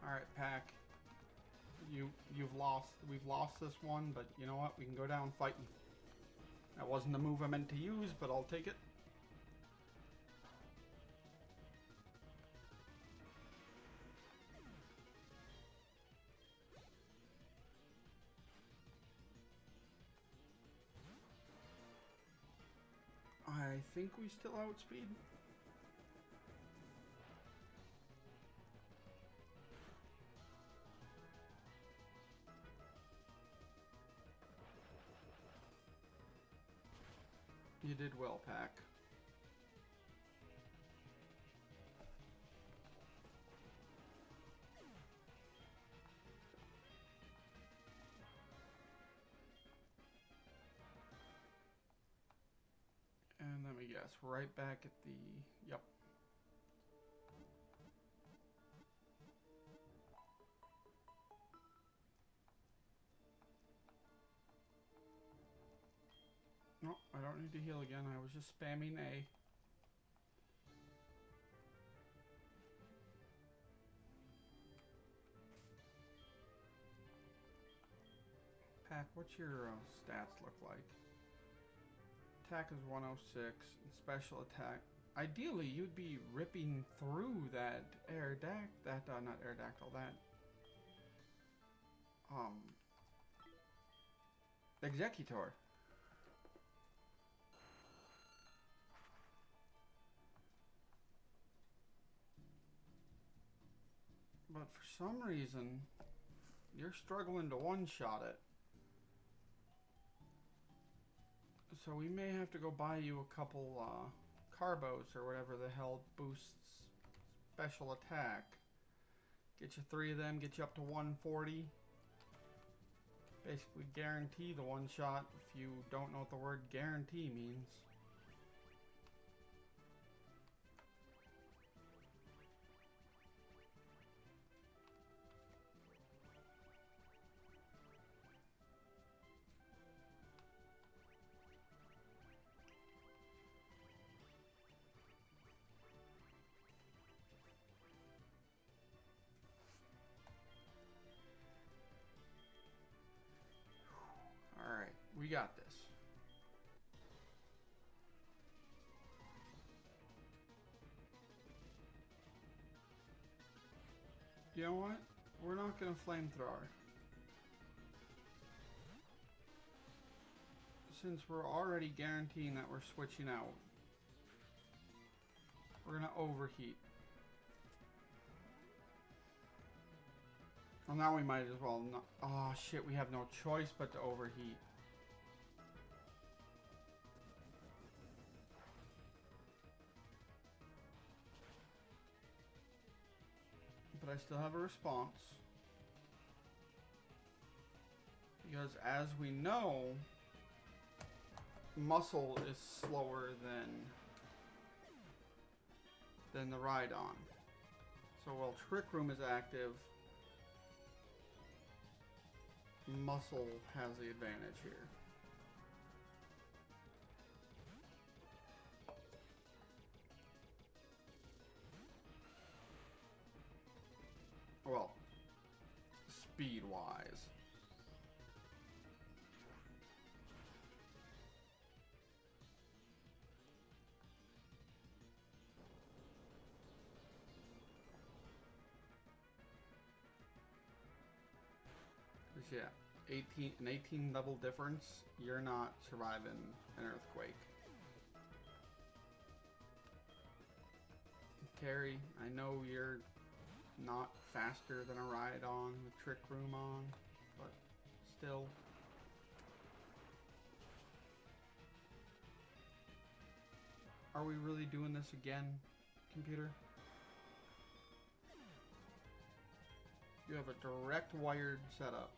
Alright, Pack. You've lost. We've lost this one, but you know what? We can go down fighting. That wasn't the move I meant to use, but I'll take it. I think we still outspeed. You did well, Pack. And let me guess, right back at the... Yep. No, I don't need to heal again. I was just spamming A. Pack, what's your stats look like? Attack is 106, and special attack. Ideally, you'd be ripping through that not Aerodactyl, that Executor. But for some reason, you're struggling to one-shot it. So we may have to go buy you a couple carbos or whatever the hell boosts special attack. Get you 3 of them, get you up to 140. Basically guarantee the one shot if you don't know what the word guarantee means. We got this. You know what? We're not gonna flamethrower. Since we're already guaranteeing that we're switching out, we're gonna overheat. Well, now we might as well not. Oh shit, we have no choice but to overheat. But I still have a response. Because as we know, muscle is slower than the ride-on. So while Trick Room is active, muscle has the advantage here. Well, speed-wise. Yeah, an 18 level difference, you're not surviving an earthquake. Terry, I know you're not faster than a ride-on with Trick Room on, but still. Are we really doing this again, computer? You have a direct wired setup.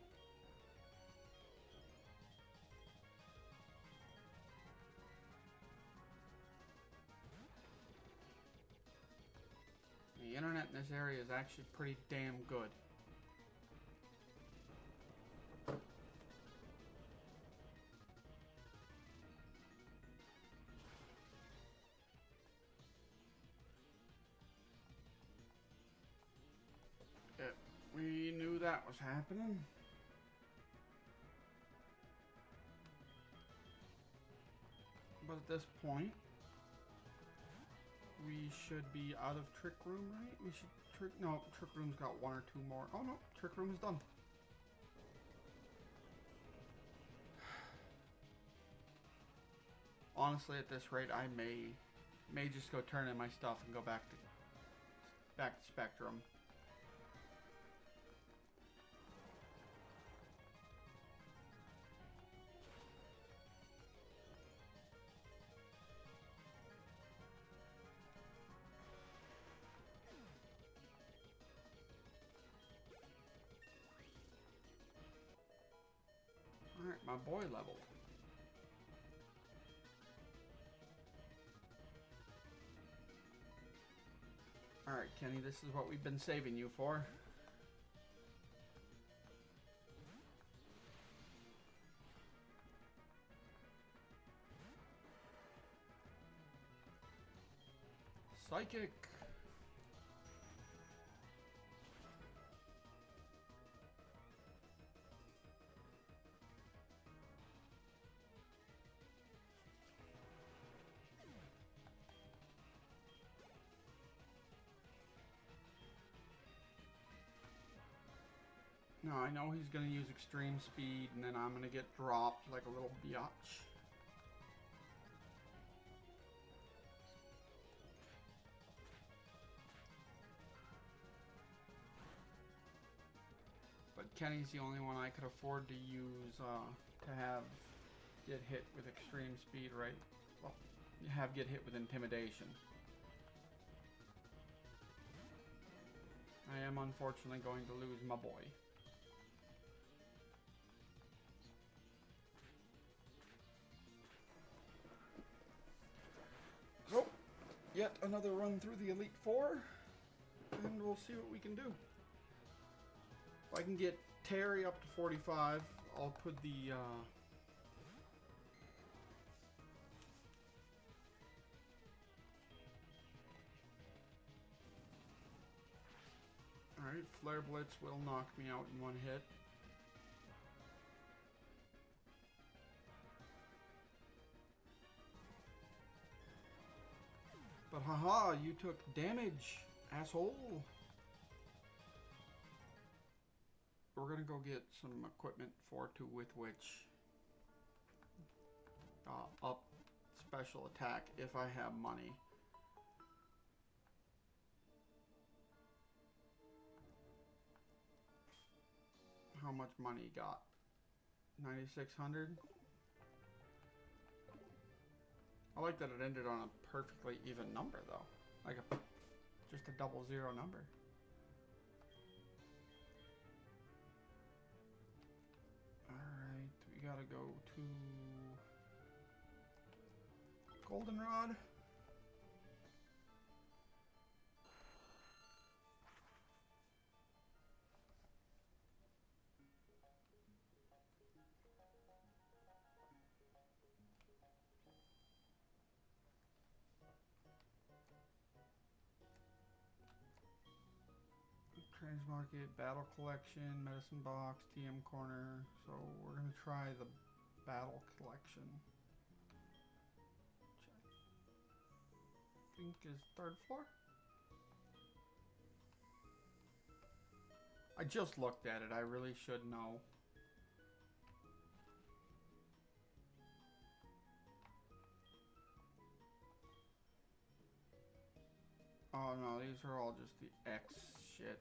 The internet in this area is actually pretty damn good. We knew that was happening. But at this point, we should be out of Trick Room, right? We should no, Trick Room's got one or two more. Oh no, Trick Room is done. Honestly, at this rate, I may just go turn in my stuff and go back to Spectrum. Alright, my boy leveled. Alright, Kenny, this is what we've been saving you for. Psychic. No, I know he's gonna use extreme speed, and then I'm gonna get dropped like a little biatch. But Kenny's the only one I could afford to use to have get hit with extreme speed, right? Well, you have get hit with intimidation. I am unfortunately going to lose my boy. So, yet another run through the Elite Four, and we'll see what we can do. If I can get Terry up to 45, I'll put the Alright, Flare Blitz will knock me out in one hit. But haha, you took damage, asshole. We're gonna go get some equipment with which up special attack if I have money. much money he got. 9,600. I like that it ended on a perfectly even number though. Like just a double zero number. Alright, we gotta go to Goldenrod. Market, battle collection, medicine box, TM corner. So we're gonna try the battle collection. I think is 3rd floor. I just looked at it. I really should know. Oh no, these are all just the X shit.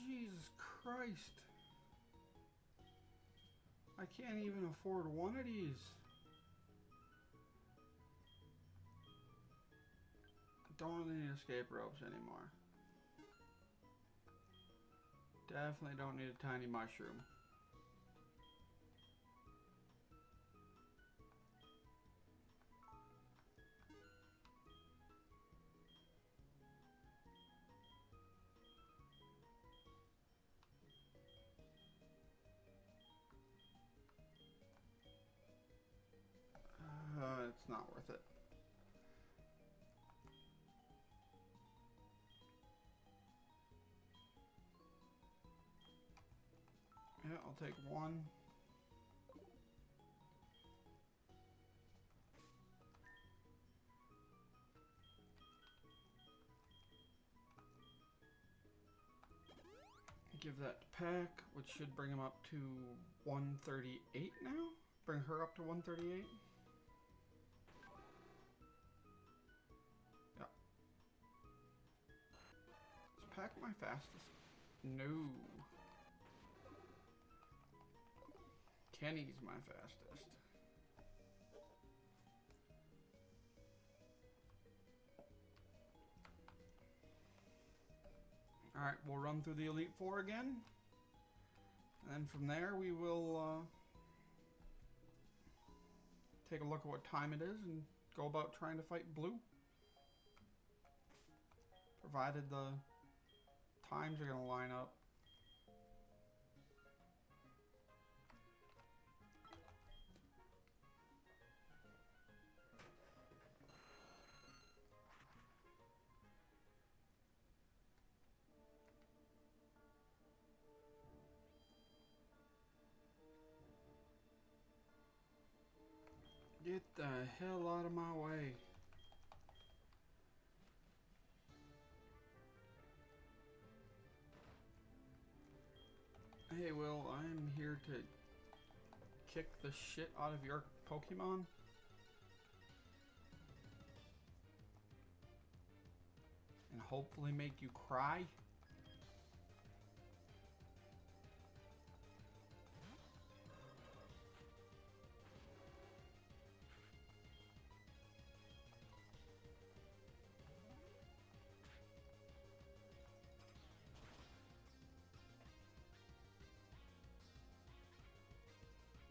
Jesus Christ. I can't even afford one of these. I don't need escape ropes anymore. Definitely don't need a tiny mushroom. It's not worth it. Yeah, I'll take one. Give that to Pack, which should bring him up to 138 now? Bring her up to 138? Yeah. Is Pack my fastest? No. Kenny's my fastest. Alright, we'll run through the Elite Four again. And then from there we will take a look at what time it is and go about trying to fight Blue. Provided the times are going to line up. Get the hell out of my way. Hey, Will, I'm here to kick the shit out of your Pokemon. And hopefully make you cry.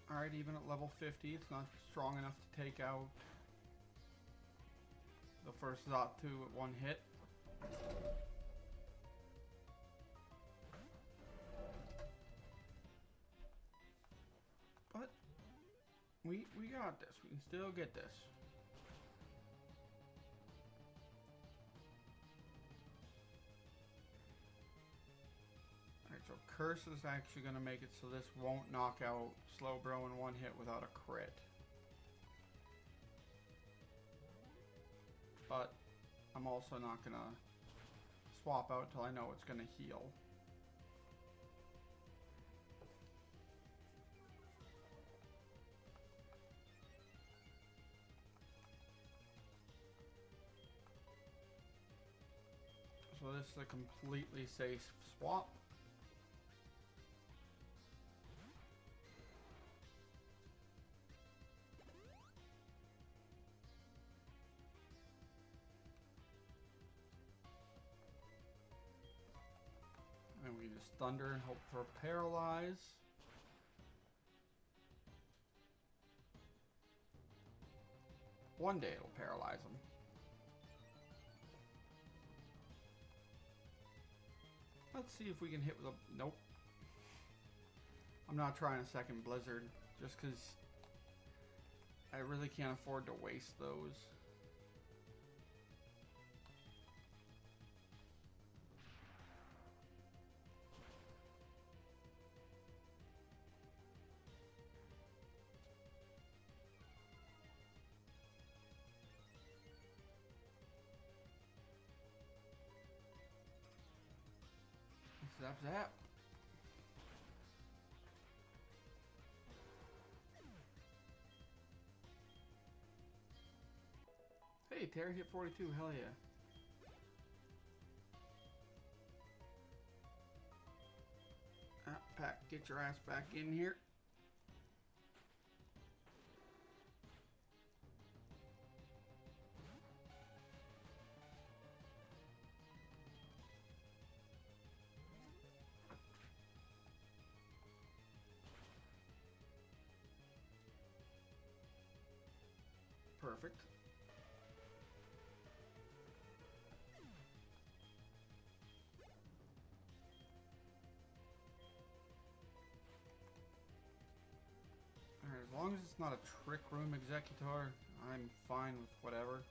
Alright, even at level 50, it's not strong enough to take out the first Xatu at one hit. But we got this. We can still get this. Alright, so Curse is actually going to make it so this won't knock out Slowbro in one hit without a crit. But I'm also not going to swap out till I know it's going to heal. So this is a completely safe swap. And we just thunder and hope for paralyze. One day it'll paralyze him. Let's see if we can hit with a... Nope. I'm not trying a second blizzard, just because I really can't afford to waste those. Zap zap. Hey, Terry hit 42. Hell yeah. Ah, Pack, get your ass back in here. Perfect. Alright, as long as it's not a Trick Room Executor, I'm fine with whatever.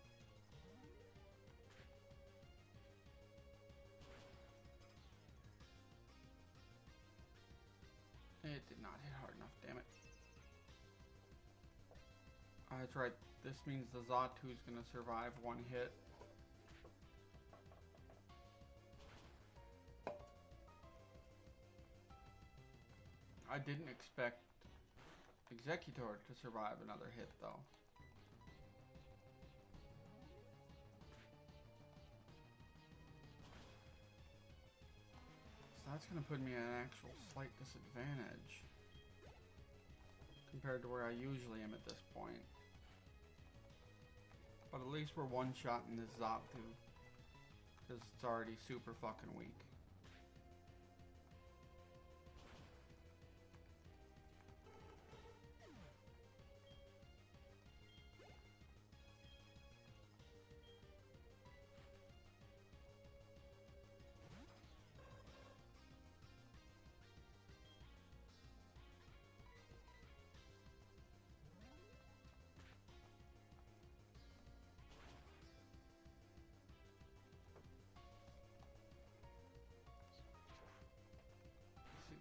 It did not hit hard enough, damn it. That's right, this means the Zatu is going to survive one hit. I didn't expect Executor to survive another hit, though. So that's going to put me at an actual slight disadvantage compared to where I usually am at this point. But at least we're one-shotting this Zatu, because it's already super fucking weak.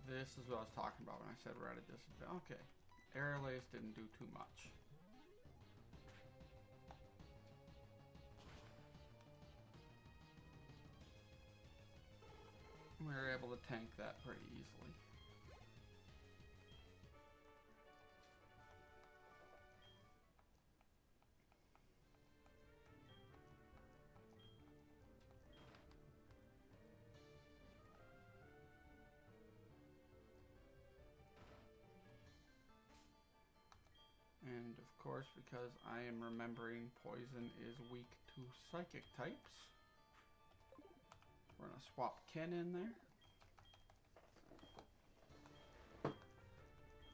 This is what I was talking about when I said we're at a disadvantage. Okay. Aerial Ace didn't do too much. We were able to tank that pretty easily. And of course, because I am remembering poison is weak to psychic types, we're gonna swap Ken in there.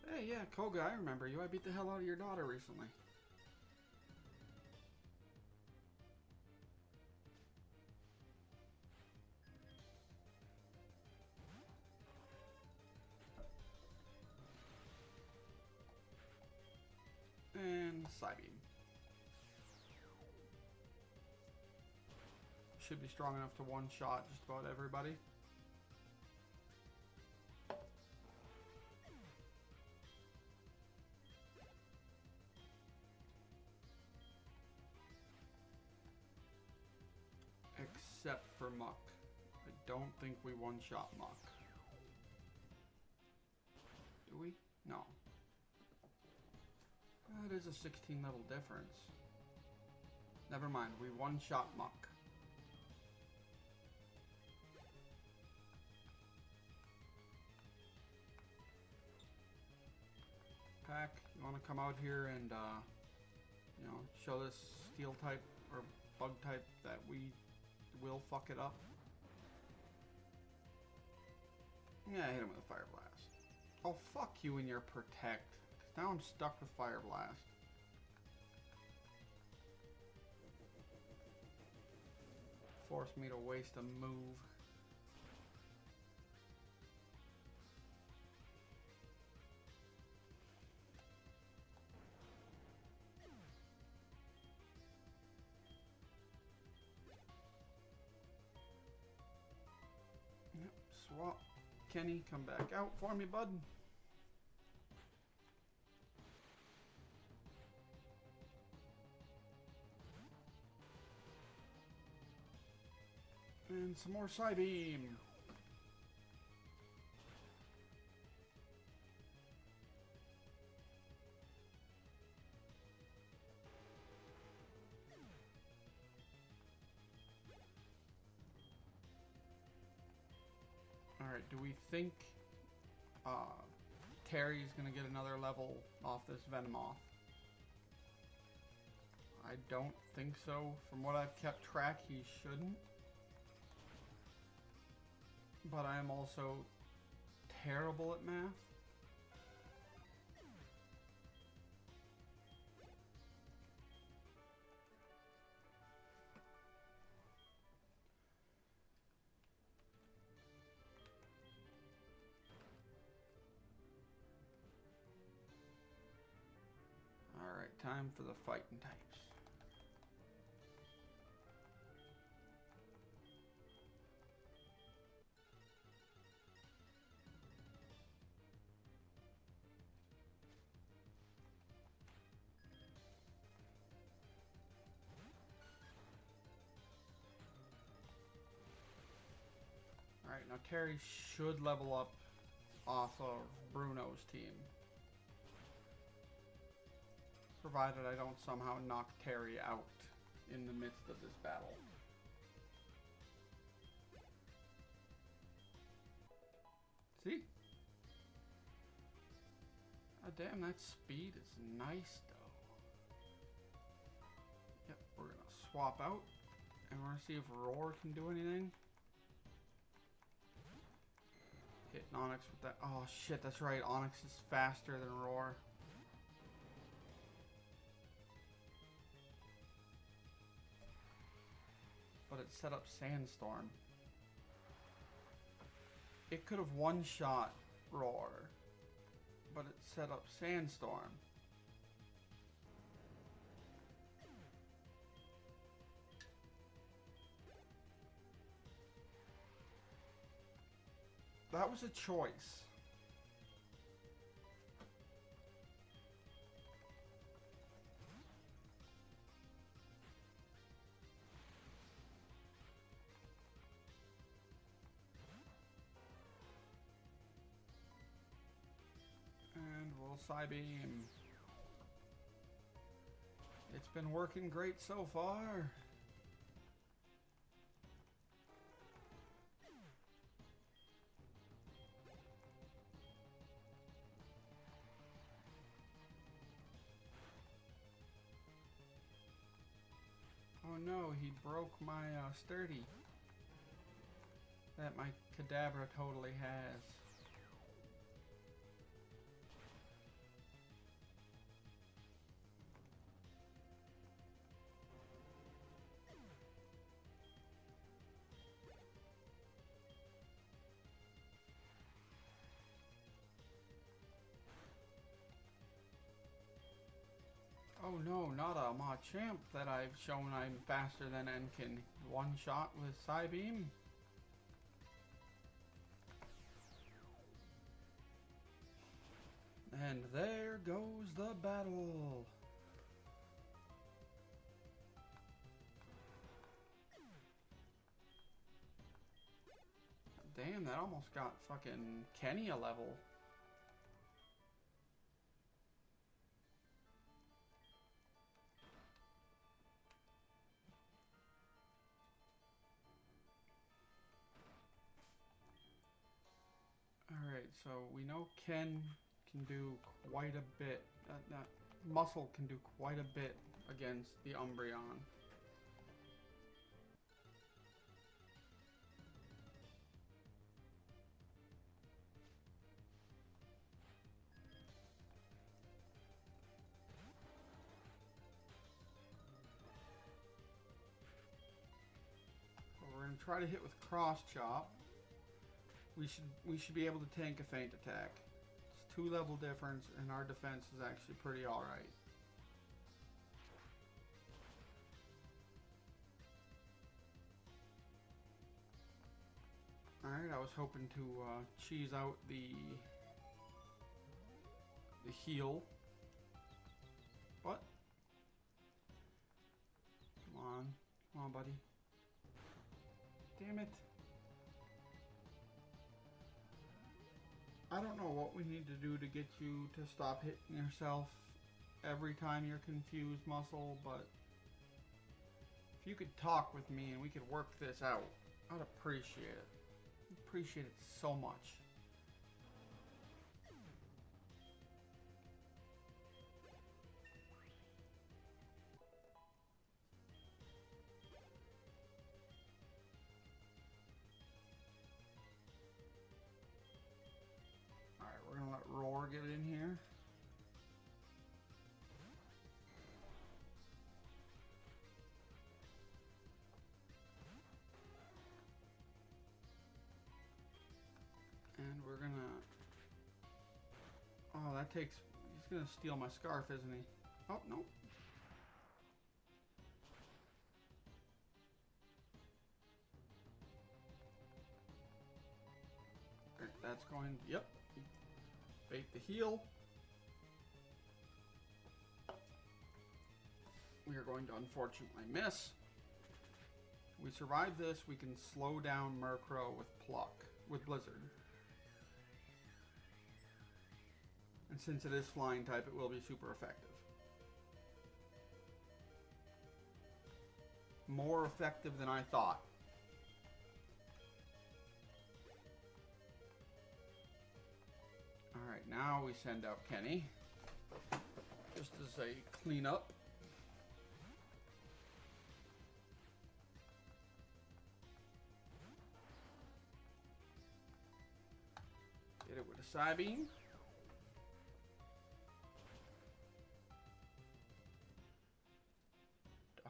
Hey, yeah, Koga, I remember you. I beat the hell out of your daughter recently. And Psybeam. Should be strong enough to one-shot just about everybody. Except for Muck. I don't think we one-shot Muck. Do we? No. That is a 16 level difference. Never mind, we one-shot Muck. Quack, you want to come out here and, you know, show this steel type or bug type that we will fuck it up? Yeah, hit him with a Fire Blast. Oh, fuck you and your Protect. 'Cause now I'm stuck with Fire Blast. Forced me to waste a move. Yep, swap. Kenny, come back out for me, bud. And some more Psybeam. Alright, do we think Terry's gonna get another level off this Venomoth? I don't think so. From what I've kept track, he shouldn't. But I am also terrible at math. Alright, time for the fighting types. Alright, now Terry should level up off of Bruno's team. Provided I don't somehow knock Terry out in the midst of this battle. See? Oh, damn, that speed is nice, though. Yep, we're gonna swap out. And we're gonna see if Roar can do anything. Hitting Onyx with that. Oh, shit, that's right. Onyx is faster than Roar. But it set up Sandstorm. It could have one-shot Roar, but it set up Sandstorm. That was a choice. And we'll Psybeam. It's been working great so far. Oh no, he broke my sturdy that my Kadabra totally has. Oh no, not a Machamp that I've shown I'm faster than and can one-shot with Psybeam. And there goes the battle. Damn, that almost got fucking Kenny a level. Alright, so we know Ken can do quite a bit. That muscle can do quite a bit against the Umbreon. We're going to try to hit with Cross Chop. We should be able to tank a feint attack. It's 2 level difference, and our defense is actually pretty alright. Alright, I was hoping to cheese out the heal. What? Come on, buddy. Damn it. I don't know what we need to do to get you to stop hitting yourself every time you're confused, Muscle, but if you could talk with me and we could work this out, I'd appreciate it. Appreciate it so much. Alright, we're gonna let Roar get in here. And we're gonna... Oh, that takes... He's gonna steal my scarf, isn't he? Oh, no. Okay, that's going... Yep. Bait the heal. We are going to unfortunately miss. We survive this, we can slow down Murkrow with Pluck, with Blizzard. And since it is flying type, it will be super effective. More effective than I thought. Alright, now we send out Kenny. Just as a cleanup. Get it with a Psybeam.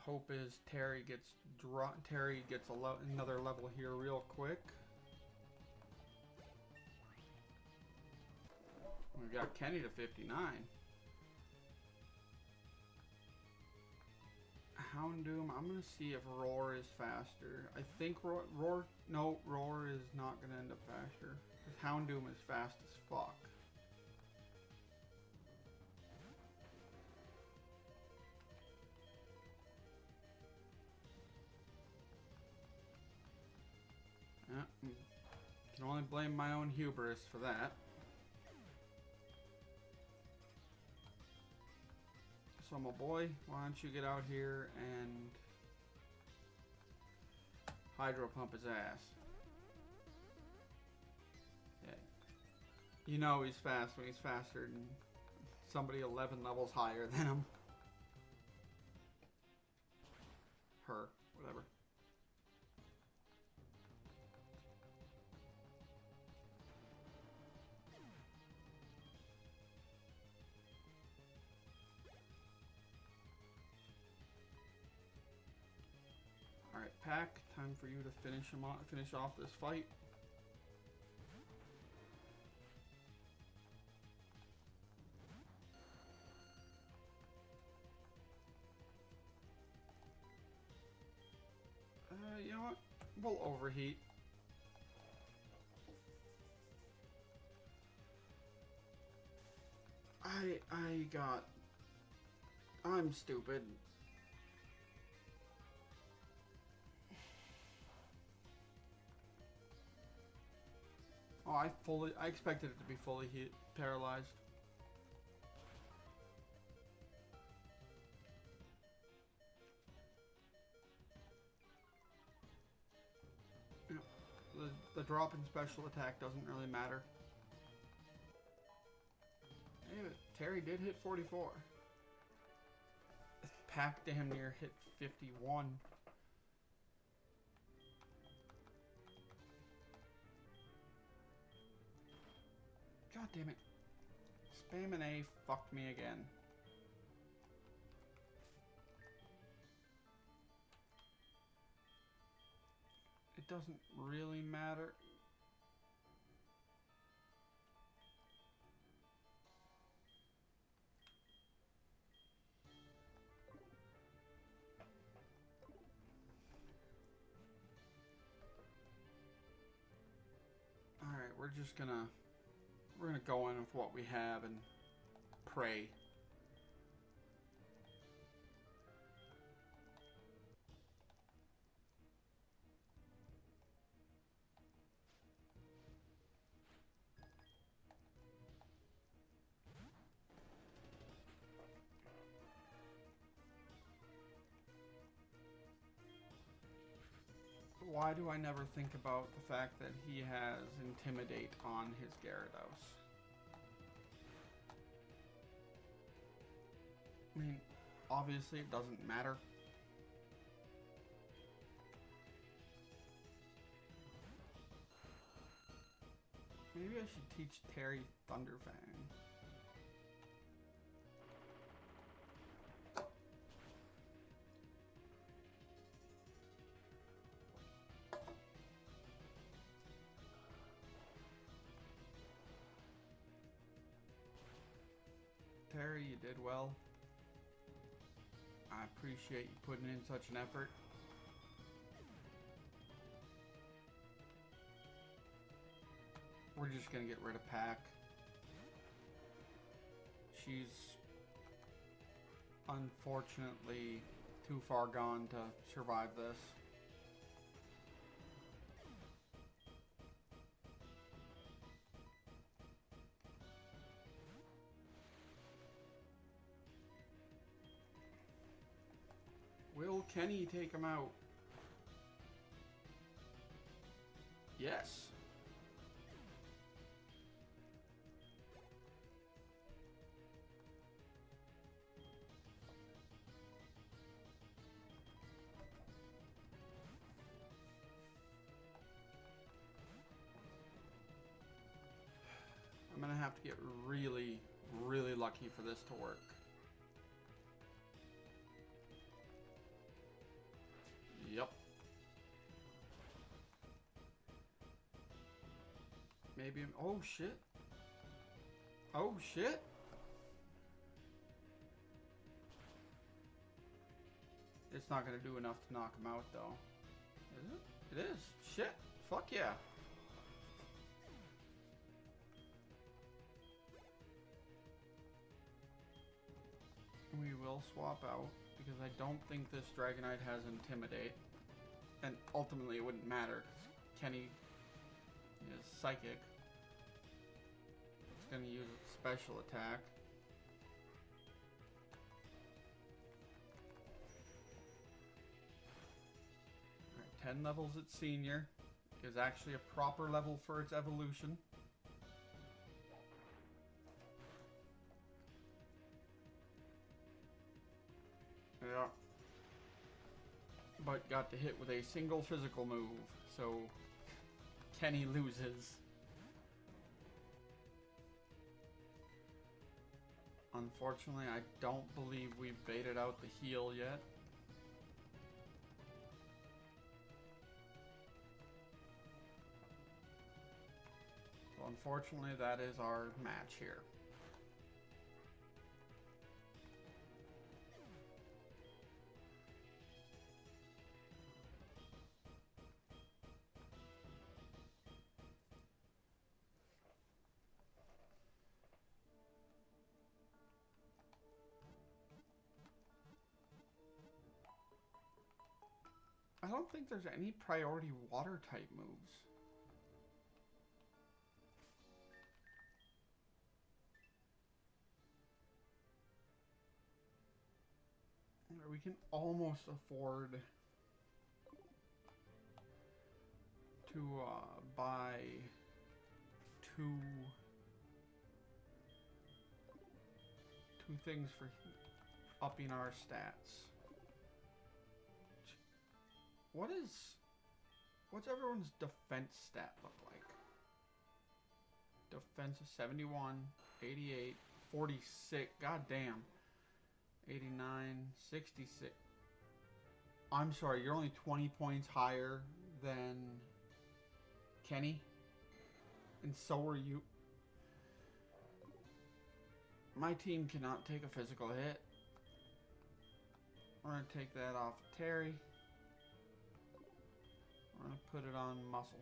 Hope is Terry gets another level here real quick. We got Kenny to 59. Houndoom, I'm gonna see if Roar is faster. I think Roar is not gonna end up faster. Because Houndoom is fast as fuck. Can only blame my own hubris for that. So my boy, why don't you get out here and Hydro Pump his ass. Yeah. You know he's fast when he's faster than somebody 11 levels higher than him. Her, whatever. Alright, Pack, time for you to finish off this fight. You know what? We'll overheat. I'm stupid. Oh, I expected it to be fully paralyzed. Yeah, the drop in special attack doesn't really matter. Terry did hit 44. Pack damn near hit 51. God damn it. Spamming A fucked me again. It doesn't really matter. Alright, we're gonna go in with what we have and pray. Why do I never think about the fact that he has Intimidate on his Gyarados? I mean, obviously it doesn't matter. Maybe I should teach Terry Thunderfang. Terry, you did well. I appreciate you putting in such an effort. We're just gonna get rid of Pack. She's unfortunately too far gone to survive this. Will Kenny take him out? Yes. I'm gonna have to get really, really lucky for this to work. Yep. Maybe. Oh shit. Oh shit. It's not gonna do enough to knock him out though. Is it? It is. Shit. Fuck yeah. We will swap out because I don't think this Dragonite has Intimidate. And ultimately it wouldn't matter because Kenny is Psychic. It's going to use its special attack. Alright, 10 levels at Senior is actually a proper level for its evolution. Yeah. But got to hit with a single physical move, so Kenny loses. Unfortunately, I don't believe we've baited out the heal yet. So unfortunately, that is our match here. I don't think there's any priority water type moves. We can almost afford to buy 2 2 things for upping our stats. What's everyone's defense stat look like? Defense is 71, 88, 46, god damn. 89, 66. I'm sorry, you're only 20 points higher than Kenny. And so are you. My team cannot take a physical hit. We're going to take that off of Terry. We're going to put it on muscle.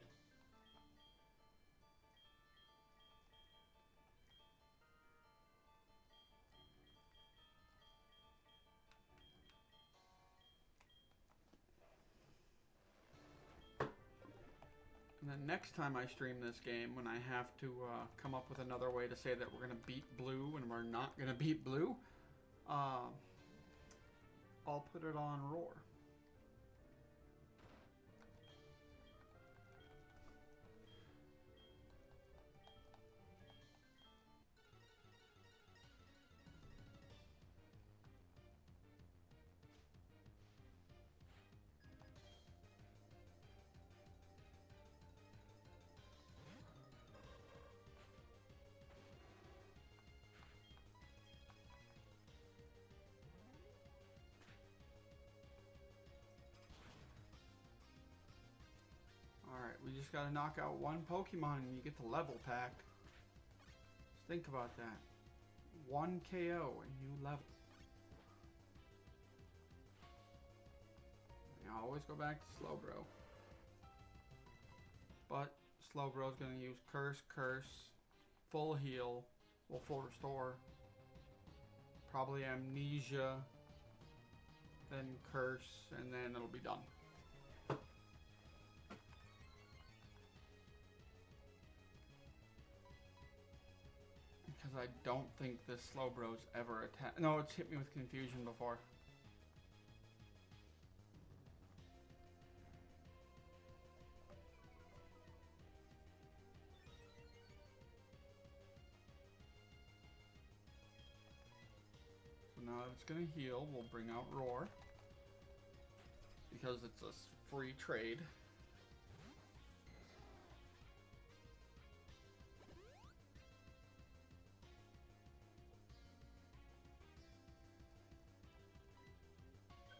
And then next time I stream this game, when I have to come up with another way to say that we're going to beat blue when we're not going to beat blue, I'll put it on roar. Alright, we just gotta knock out one Pokemon and you get the level pack. Just think about that. 1 KO and you level. I always go back to Slowbro. But Slowbro's gonna use Curse, Full Heal, well, Full Restore. Probably Amnesia, then Curse, and then it'll be done. Because I don't think this Slowbro's ever attacked. No, it's hit me with Confusion before. So now that it's going to heal, we'll bring out Roar. Because it's a free trade.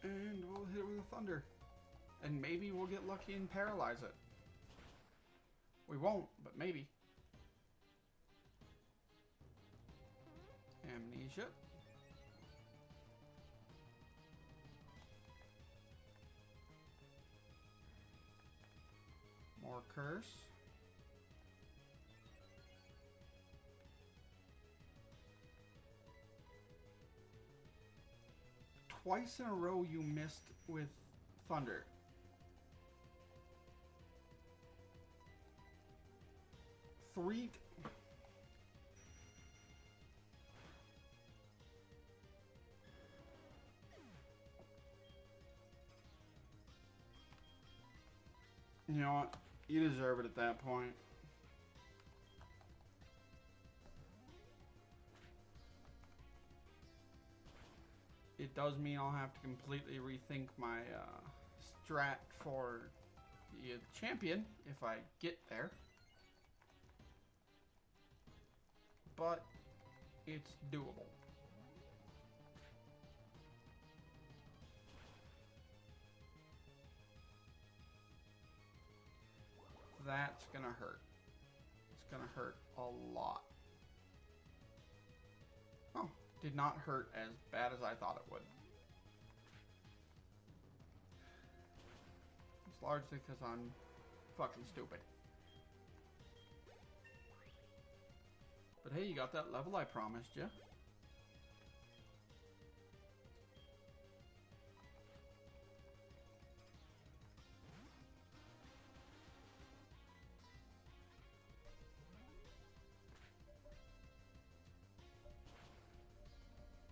And we'll hit it with a Thunder. And maybe we'll get lucky and paralyze it. We won't, but maybe. Amnesia. More Curse. Twice in a row you missed with Thunder. Three. You know what? You deserve it at that point. It does mean I'll have to completely rethink my strat for the champion if I get there. But it's doable. That's gonna hurt. It's gonna hurt a lot. Oh, did not hurt as bad as I thought it would. It's largely because I'm fucking stupid. But hey, you got that level I promised you.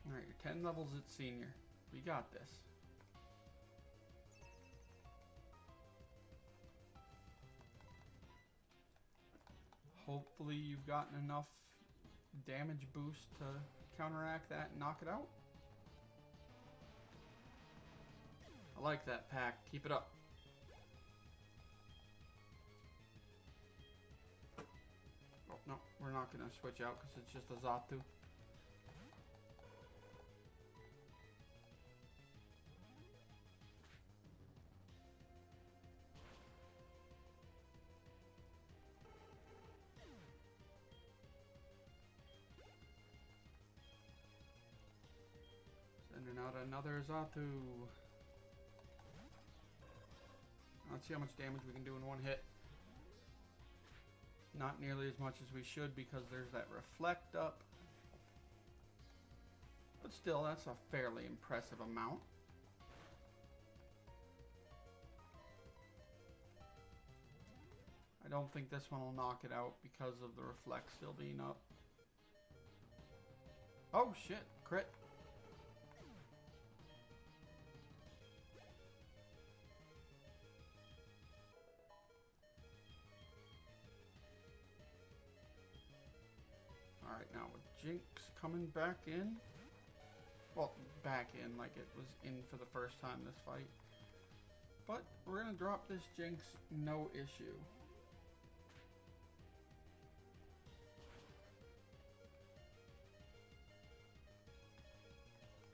Alright, you're 10 levels at senior. We got this. Hopefully you've gotten enough damage boost to counteract that and knock it out. I like that pack. Keep it up. Oh, no, we're not going to switch out because it's just a Xatu. Sending out another Xatu. Let's see how much damage we can do in one hit. Not nearly as much as we should because there's that reflect up. But still, that's a fairly impressive amount. I don't think this one will knock it out because of the reflect still being up. Oh shit, crit. Alright, now with Jinx coming back in. Well, back in like it was in for the first time this fight. But we're going to drop this Jinx no issue.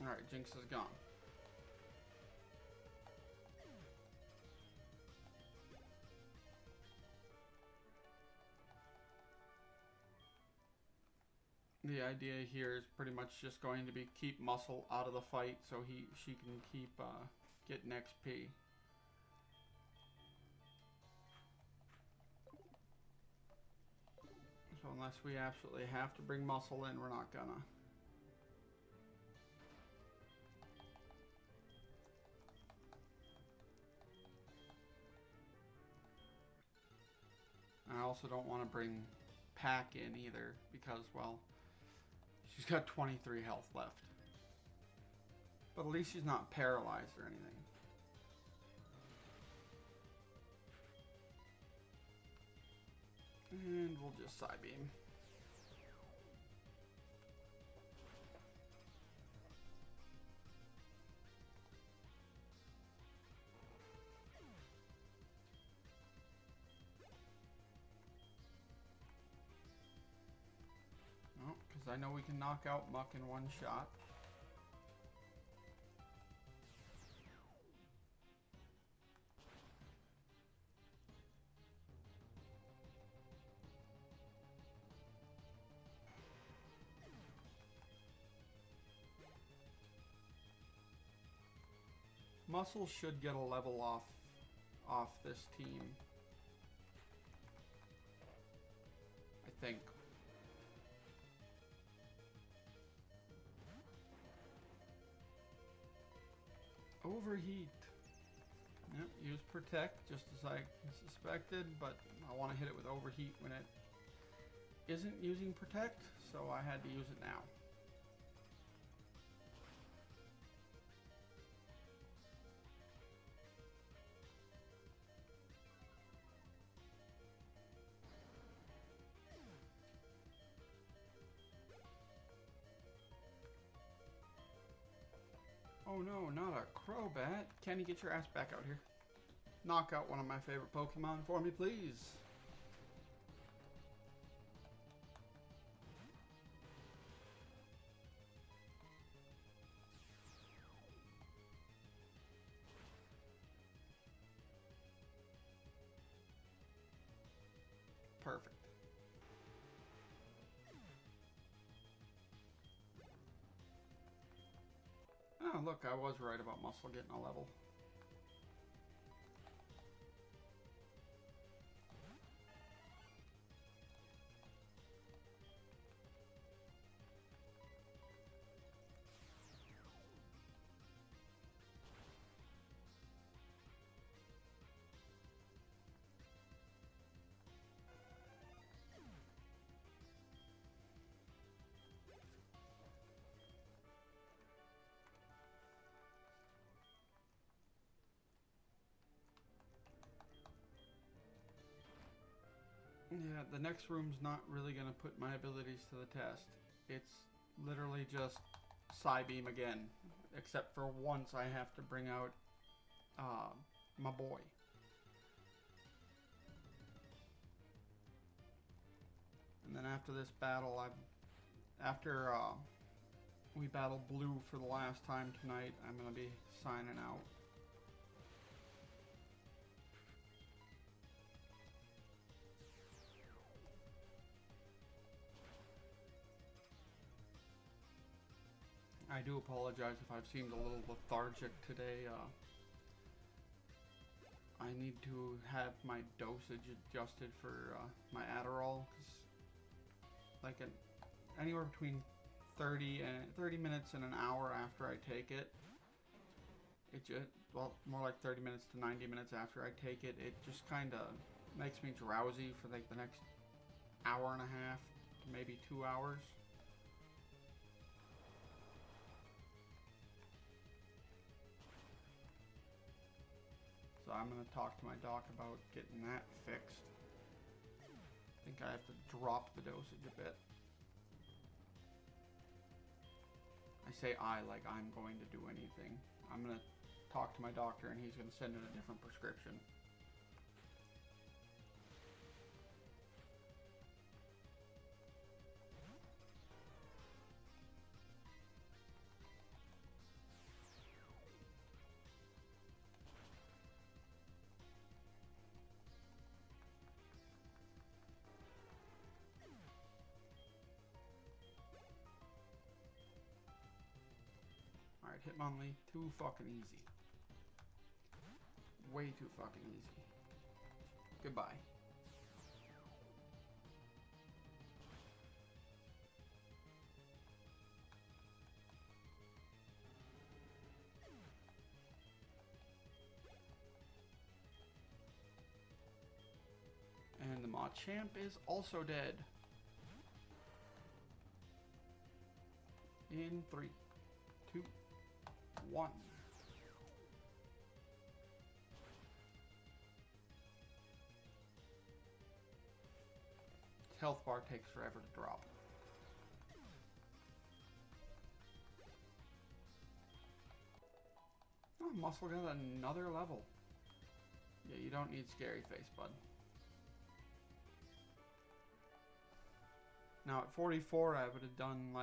Alright, Jinx is gone. The idea here is pretty much just going to be keep Muscle out of the fight so she can keep getting XP. So unless we absolutely have to bring Muscle in, we're not gonna. I also don't want to bring Pack in either because, well, she's got 23 health left. But at least she's not paralyzed or anything. And we'll just side beam. Oh, because I know we can knock out Muck in one shot. Muscle should get a level off this team. I think. Overheat. Yep, use Protect just as I suspected, but I want to hit it with Overheat when it isn't using Protect, so I had to use it now. Oh no, not a Crobat. Kenny, get your ass back out here. Knock out one of my favorite Pokemon for me, please. Perfect. Oh, look, I was right about Muscle getting a level. Yeah, the next room's not really going to put my abilities to the test. It's literally just Psybeam again. Except for once I have to bring out my boy. And then after this battle, after we battle Blue for the last time tonight, I'm going to be signing out. I do apologize if I've seemed a little lethargic today. I need to have my dosage adjusted for my Adderall, 'cause like anywhere between 30 minutes and an hour after I take it, well, more like 30 minutes to 90 minutes after I take it, it just kind of makes me drowsy for like the next hour and a half to maybe 2 hours. So I'm going to talk to my doc about getting that fixed. I think I have to drop the dosage a bit. I say I like I'm going to do anything. I'm going to talk to my doctor and he's going to send in a different prescription. Alright, Hitmonlee, too fucking easy. Way too fucking easy. Goodbye. And the Machamp is also dead. In 3, 2, 1. Health bar takes forever to drop. Oh, Muscle got another level. Yeah, you don't need Scary Face, bud. Now at 44, I would have done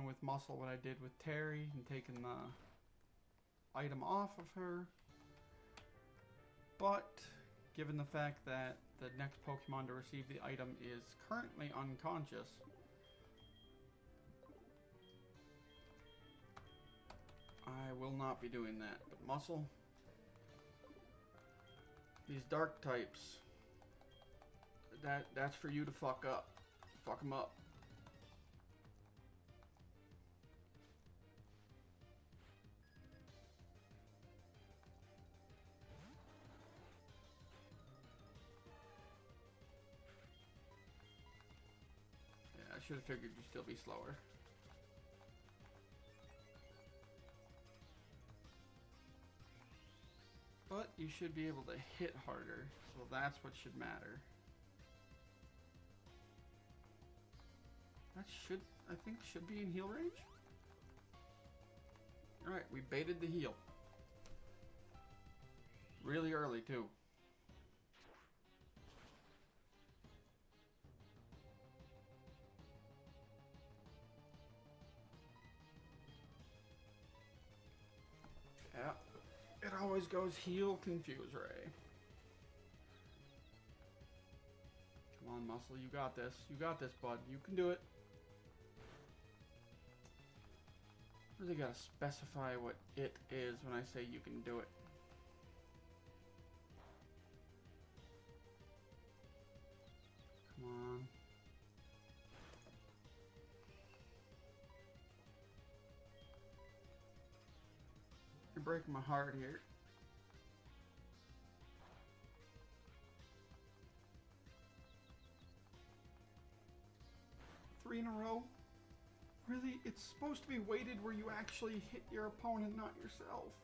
with Muscle what I did with Terry and taken the item off of her. But given the fact that the next Pokemon to receive the item is currently unconscious, I will not be doing that. But Muscle, these dark types, that's for you to fuck up. Fuck them up. Yeah, I should have figured you'd still be slower. But you should be able to hit harder, so that's what should matter. That should, I think, should be in heal range. Alright, we baited the heal. Really early, too. Yeah, it always goes heal, confuse ray. Come on, Muscle, you got this. You got this, bud. You can do it. Really gotta specify what it is when I say you can do it. Come on. You're breaking my heart here. Three in a row? Really? It's supposed to be weighted where you actually hit your opponent, not yourself.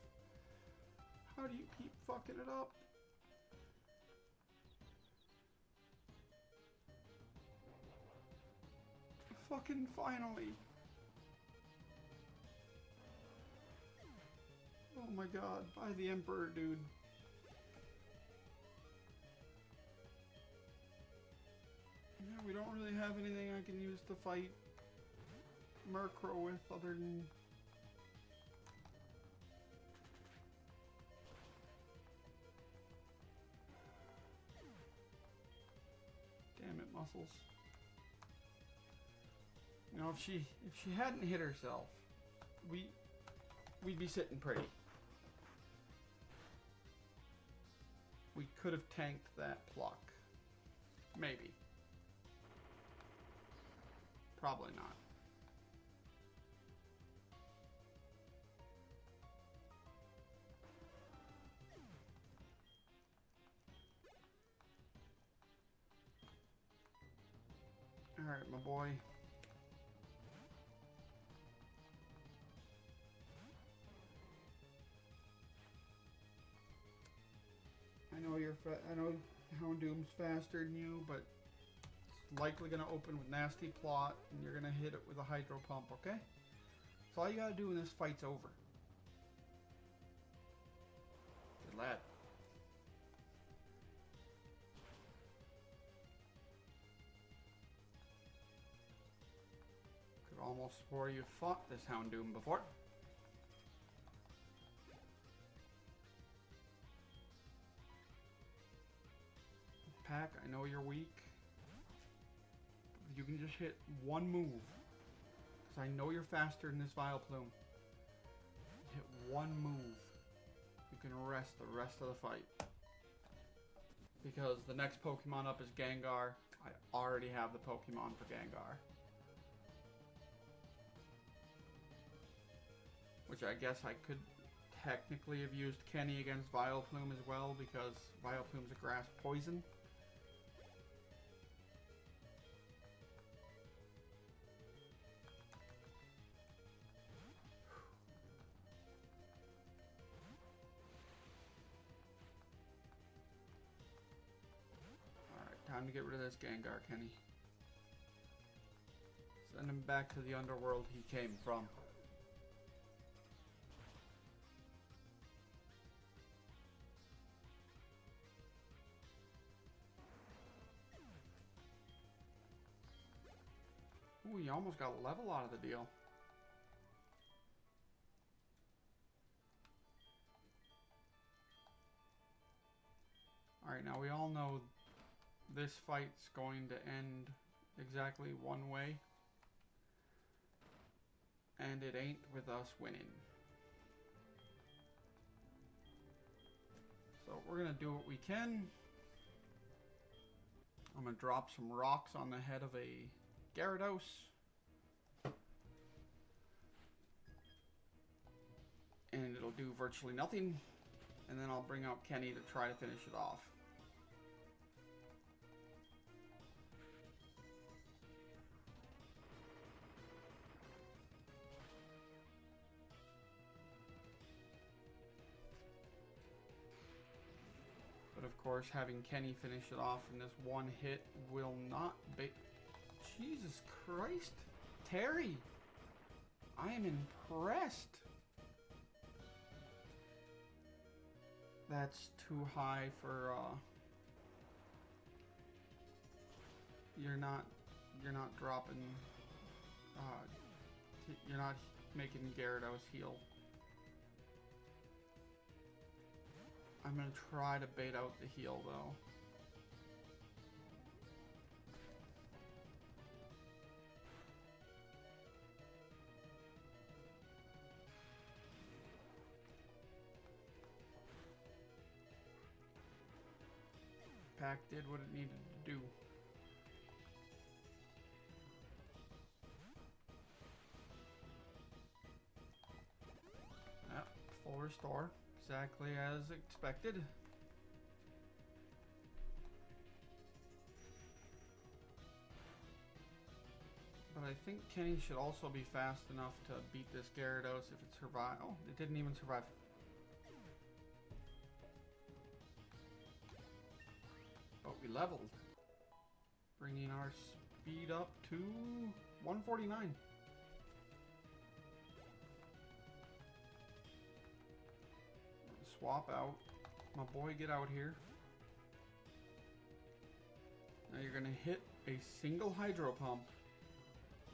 How do you keep fucking it up? Fucking finally. Oh my god, by the Emperor, dude. Yeah, we don't really have anything I can use to fight Murkrow with other than... Damn it, Muscles. You know, if she hadn't hit herself, we'd be sitting pretty. We could have tanked that pluck. Maybe. Probably not. Alright, my boy. I know Houndoom's faster than you, but it's likely going to open with Nasty Plot, and you're going to hit it with a Hydro Pump, okay? That's all you got to do when this fight's over. Good lad. Could almost swore you fought this Houndoom before. Pack, I know you're weak. You can just hit one move. Because I know you're faster than this Vileplume. Hit one move. You can rest the rest of the fight. Because the next Pokemon up is Gengar. I already have the Pokemon for Gengar. Which I guess I could technically have used Kenny against Vileplume as well, because Vileplume's a grass poison. Alright, time to get rid of this Gengar, Kenny. Send him back to the underworld he came from. Ooh, you almost got a level out of the deal. Alright, now we all know this fight's going to end exactly one way. And it ain't with us winning. So we're going to do what we can. I'm going to drop some rocks on the head of a Gyarados. And it'll do virtually nothing. And then I'll bring out Kenny to try to finish it off. But of course, having Kenny finish it off in this one hit will not be... Jesus Christ, Terry, I am impressed. That's too high for, you're not dropping, you're not making Gyarados heal. I'm gonna try to bait out the heal though. Pack did what it needed to do. Yep, full restore. Exactly as expected. But I think Kenny should also be fast enough to beat this Gyarados if it survives. Oh, it didn't even survive. But we leveled, bringing our speed up to 149. Swap out. My boy, get out here. Now you're going to hit a single hydro pump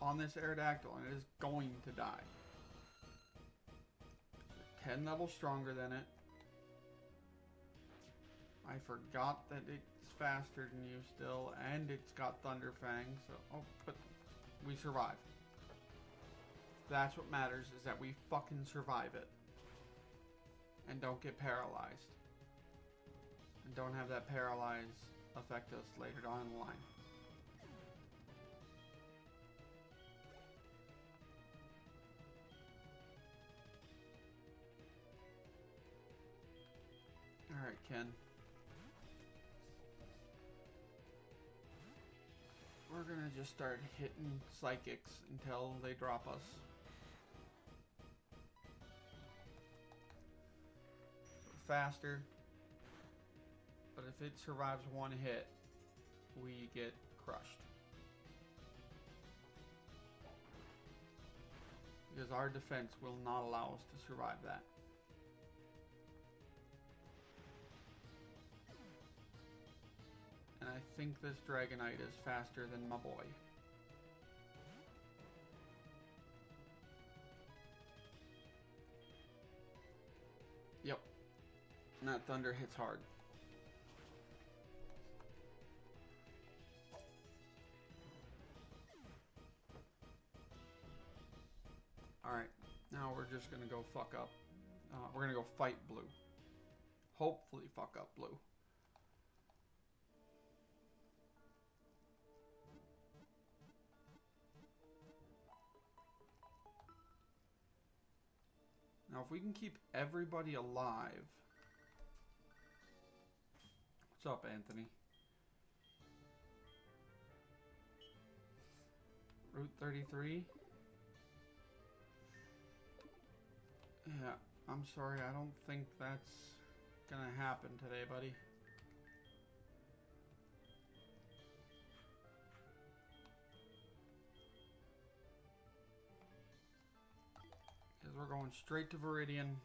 on this Aerodactyl, and it is going to die. 10 levels stronger than it. I forgot that it's faster than you still, and it's got Thunder Fang, so... Oh, but we survive. That's what matters, is that we fucking survive it. And don't get paralyzed. And don't have that paralyze affect us later down the line. Alright, Ken. We're gonna just start hitting psychics until they drop us. Faster. But if it survives one hit, we get crushed. Because our defense will not allow us to survive that. And I think this Dragonite is faster than my boy. Yep. And that thunder hits hard. Alright, now we're just gonna go fuck up. We're gonna go fight blue. Hopefully fuck up blue. Now, if we can keep everybody alive... What's up, Anthony? Route 33? Yeah, I'm sorry, I don't think that's gonna happen today, buddy. Because we're going straight to Viridian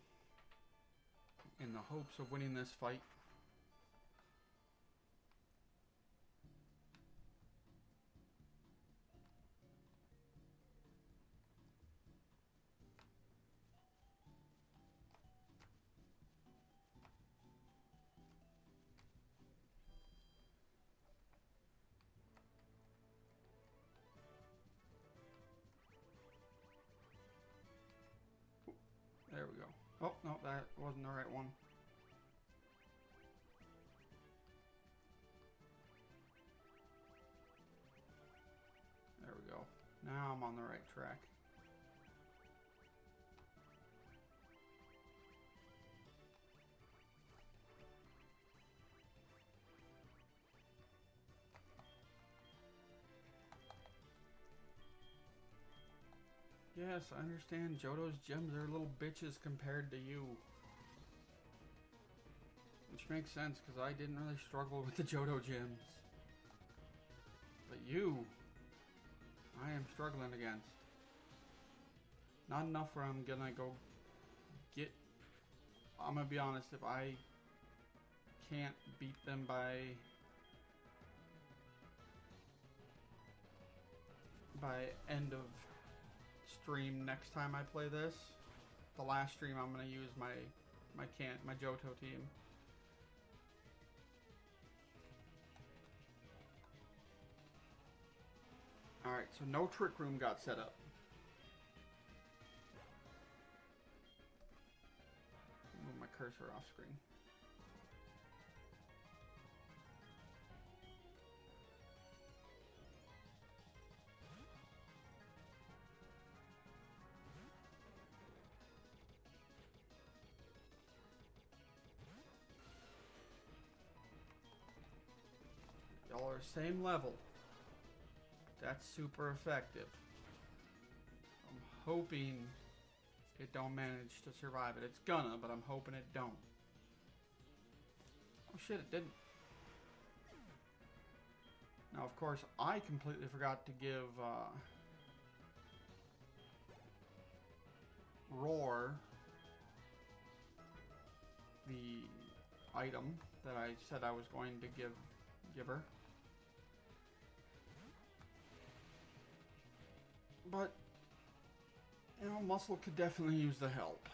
in the hopes of winning this fight. There we go. Oh, no, that wasn't the right one. There we go. Now I'm on the right track. Yes, I understand Johto's gems are little bitches compared to you. Which makes sense, because I didn't really struggle with the Johto gems. But you, I am struggling against. Not enough where I'm gonna go get... I'm gonna be honest, if I can't beat them by end of stream next time I play this, the last stream I'm gonna use my Johto team. Alright, so no Trick Room got set up. Move my cursor off screen. Y'all are same level. That's super effective. I'm hoping it don't manage to survive it. It's gonna, but I'm hoping it don't. Oh shit, it didn't. Now, of course, I completely forgot to give item that I said I was going to give her. But, you know, Muscle could definitely use the help.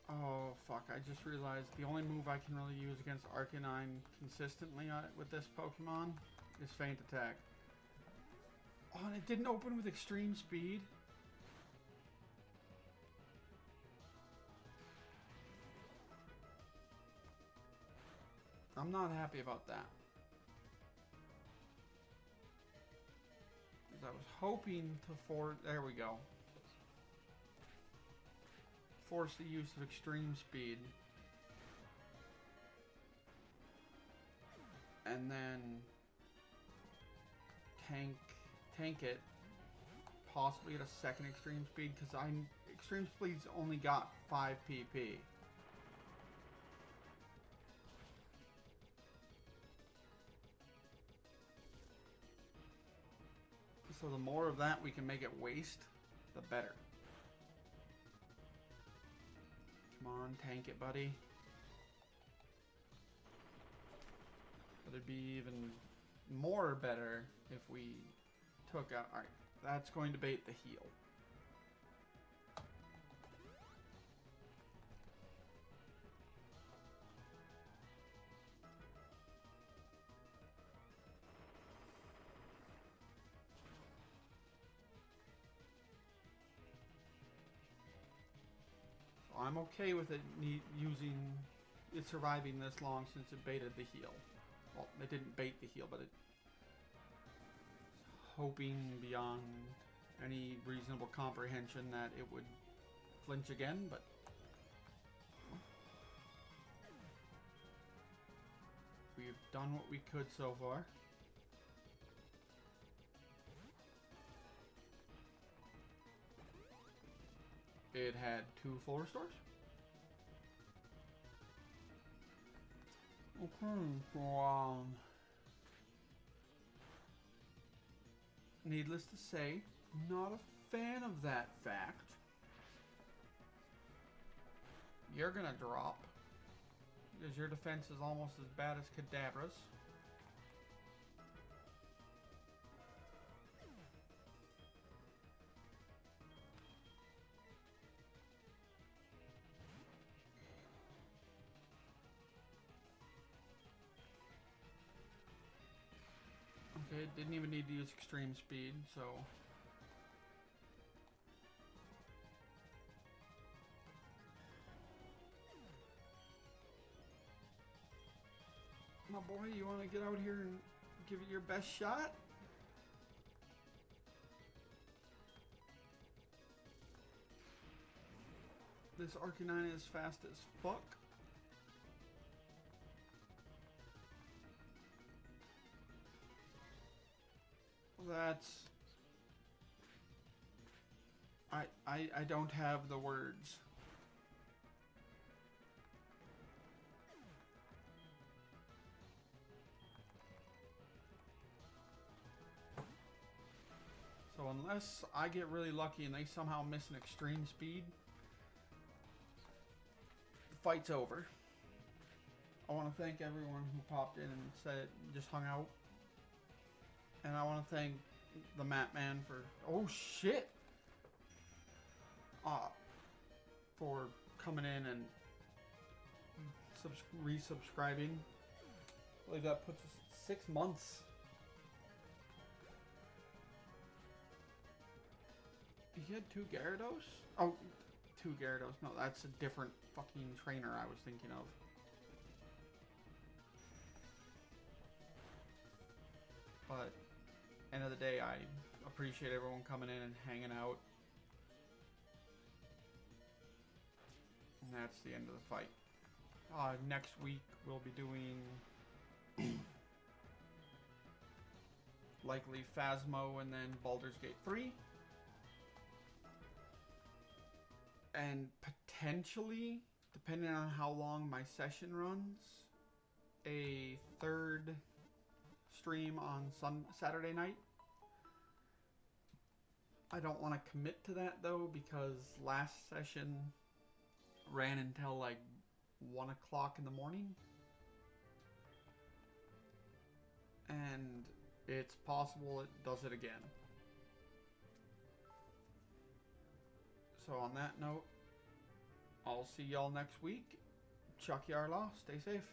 Oh, fuck. I just realized the only move I can really use against Arcanine consistently with this Pokemon is Feint Attack. Oh, and it didn't open with Extreme Speed? I'm not happy about that. Because I was hoping to there we go. Force the use of Extreme Speed. And then tank it. Possibly at a second Extreme Speed, because Extreme Speed's only got 5 PP. So the more of that we can make it waste, the better. Come on, tank it, buddy. But it'd be even more better if we took out... Alright, that's going to bait the heal. I'm okay with it surviving this long since it baited the heal. Well, it didn't bait the heal, but it hoping beyond any reasonable comprehension that it would flinch again, but we've done what we could so far. It had 2 full restores. Okay, so needless to say, not a fan of that fact. You're gonna drop because your defense is almost as bad as Kadabra's. Okay, it didn't even need to use Extreme Speed, so... My boy, you want to get out here and give it your best shot? This Arcanine is fast as fuck. That's... I don't have the words. So unless I get really lucky and they somehow miss an Extreme Speed, the fight's over. I want to thank everyone who popped in and said, just hung out. And I want to thank the Map Man for, oh shit, for coming in and resubscribing. I believe that puts us at 6 months. He had 2 Gyarados? Oh, 2 Gyarados. No, that's a different fucking trainer I was thinking of. But end of the day, I appreciate everyone coming in and hanging out. And that's the end of the fight. Next week we'll be doing likely Phasmo and then Baldur's Gate 3. And potentially, depending on how long my session runs, a third stream on Saturday night. I don't want to commit to that though, because last session ran until like 1 o'clock in the morning. And it's possible it does it again. So on that note, I'll see y'all next week. Chuck Yarlaw, stay safe.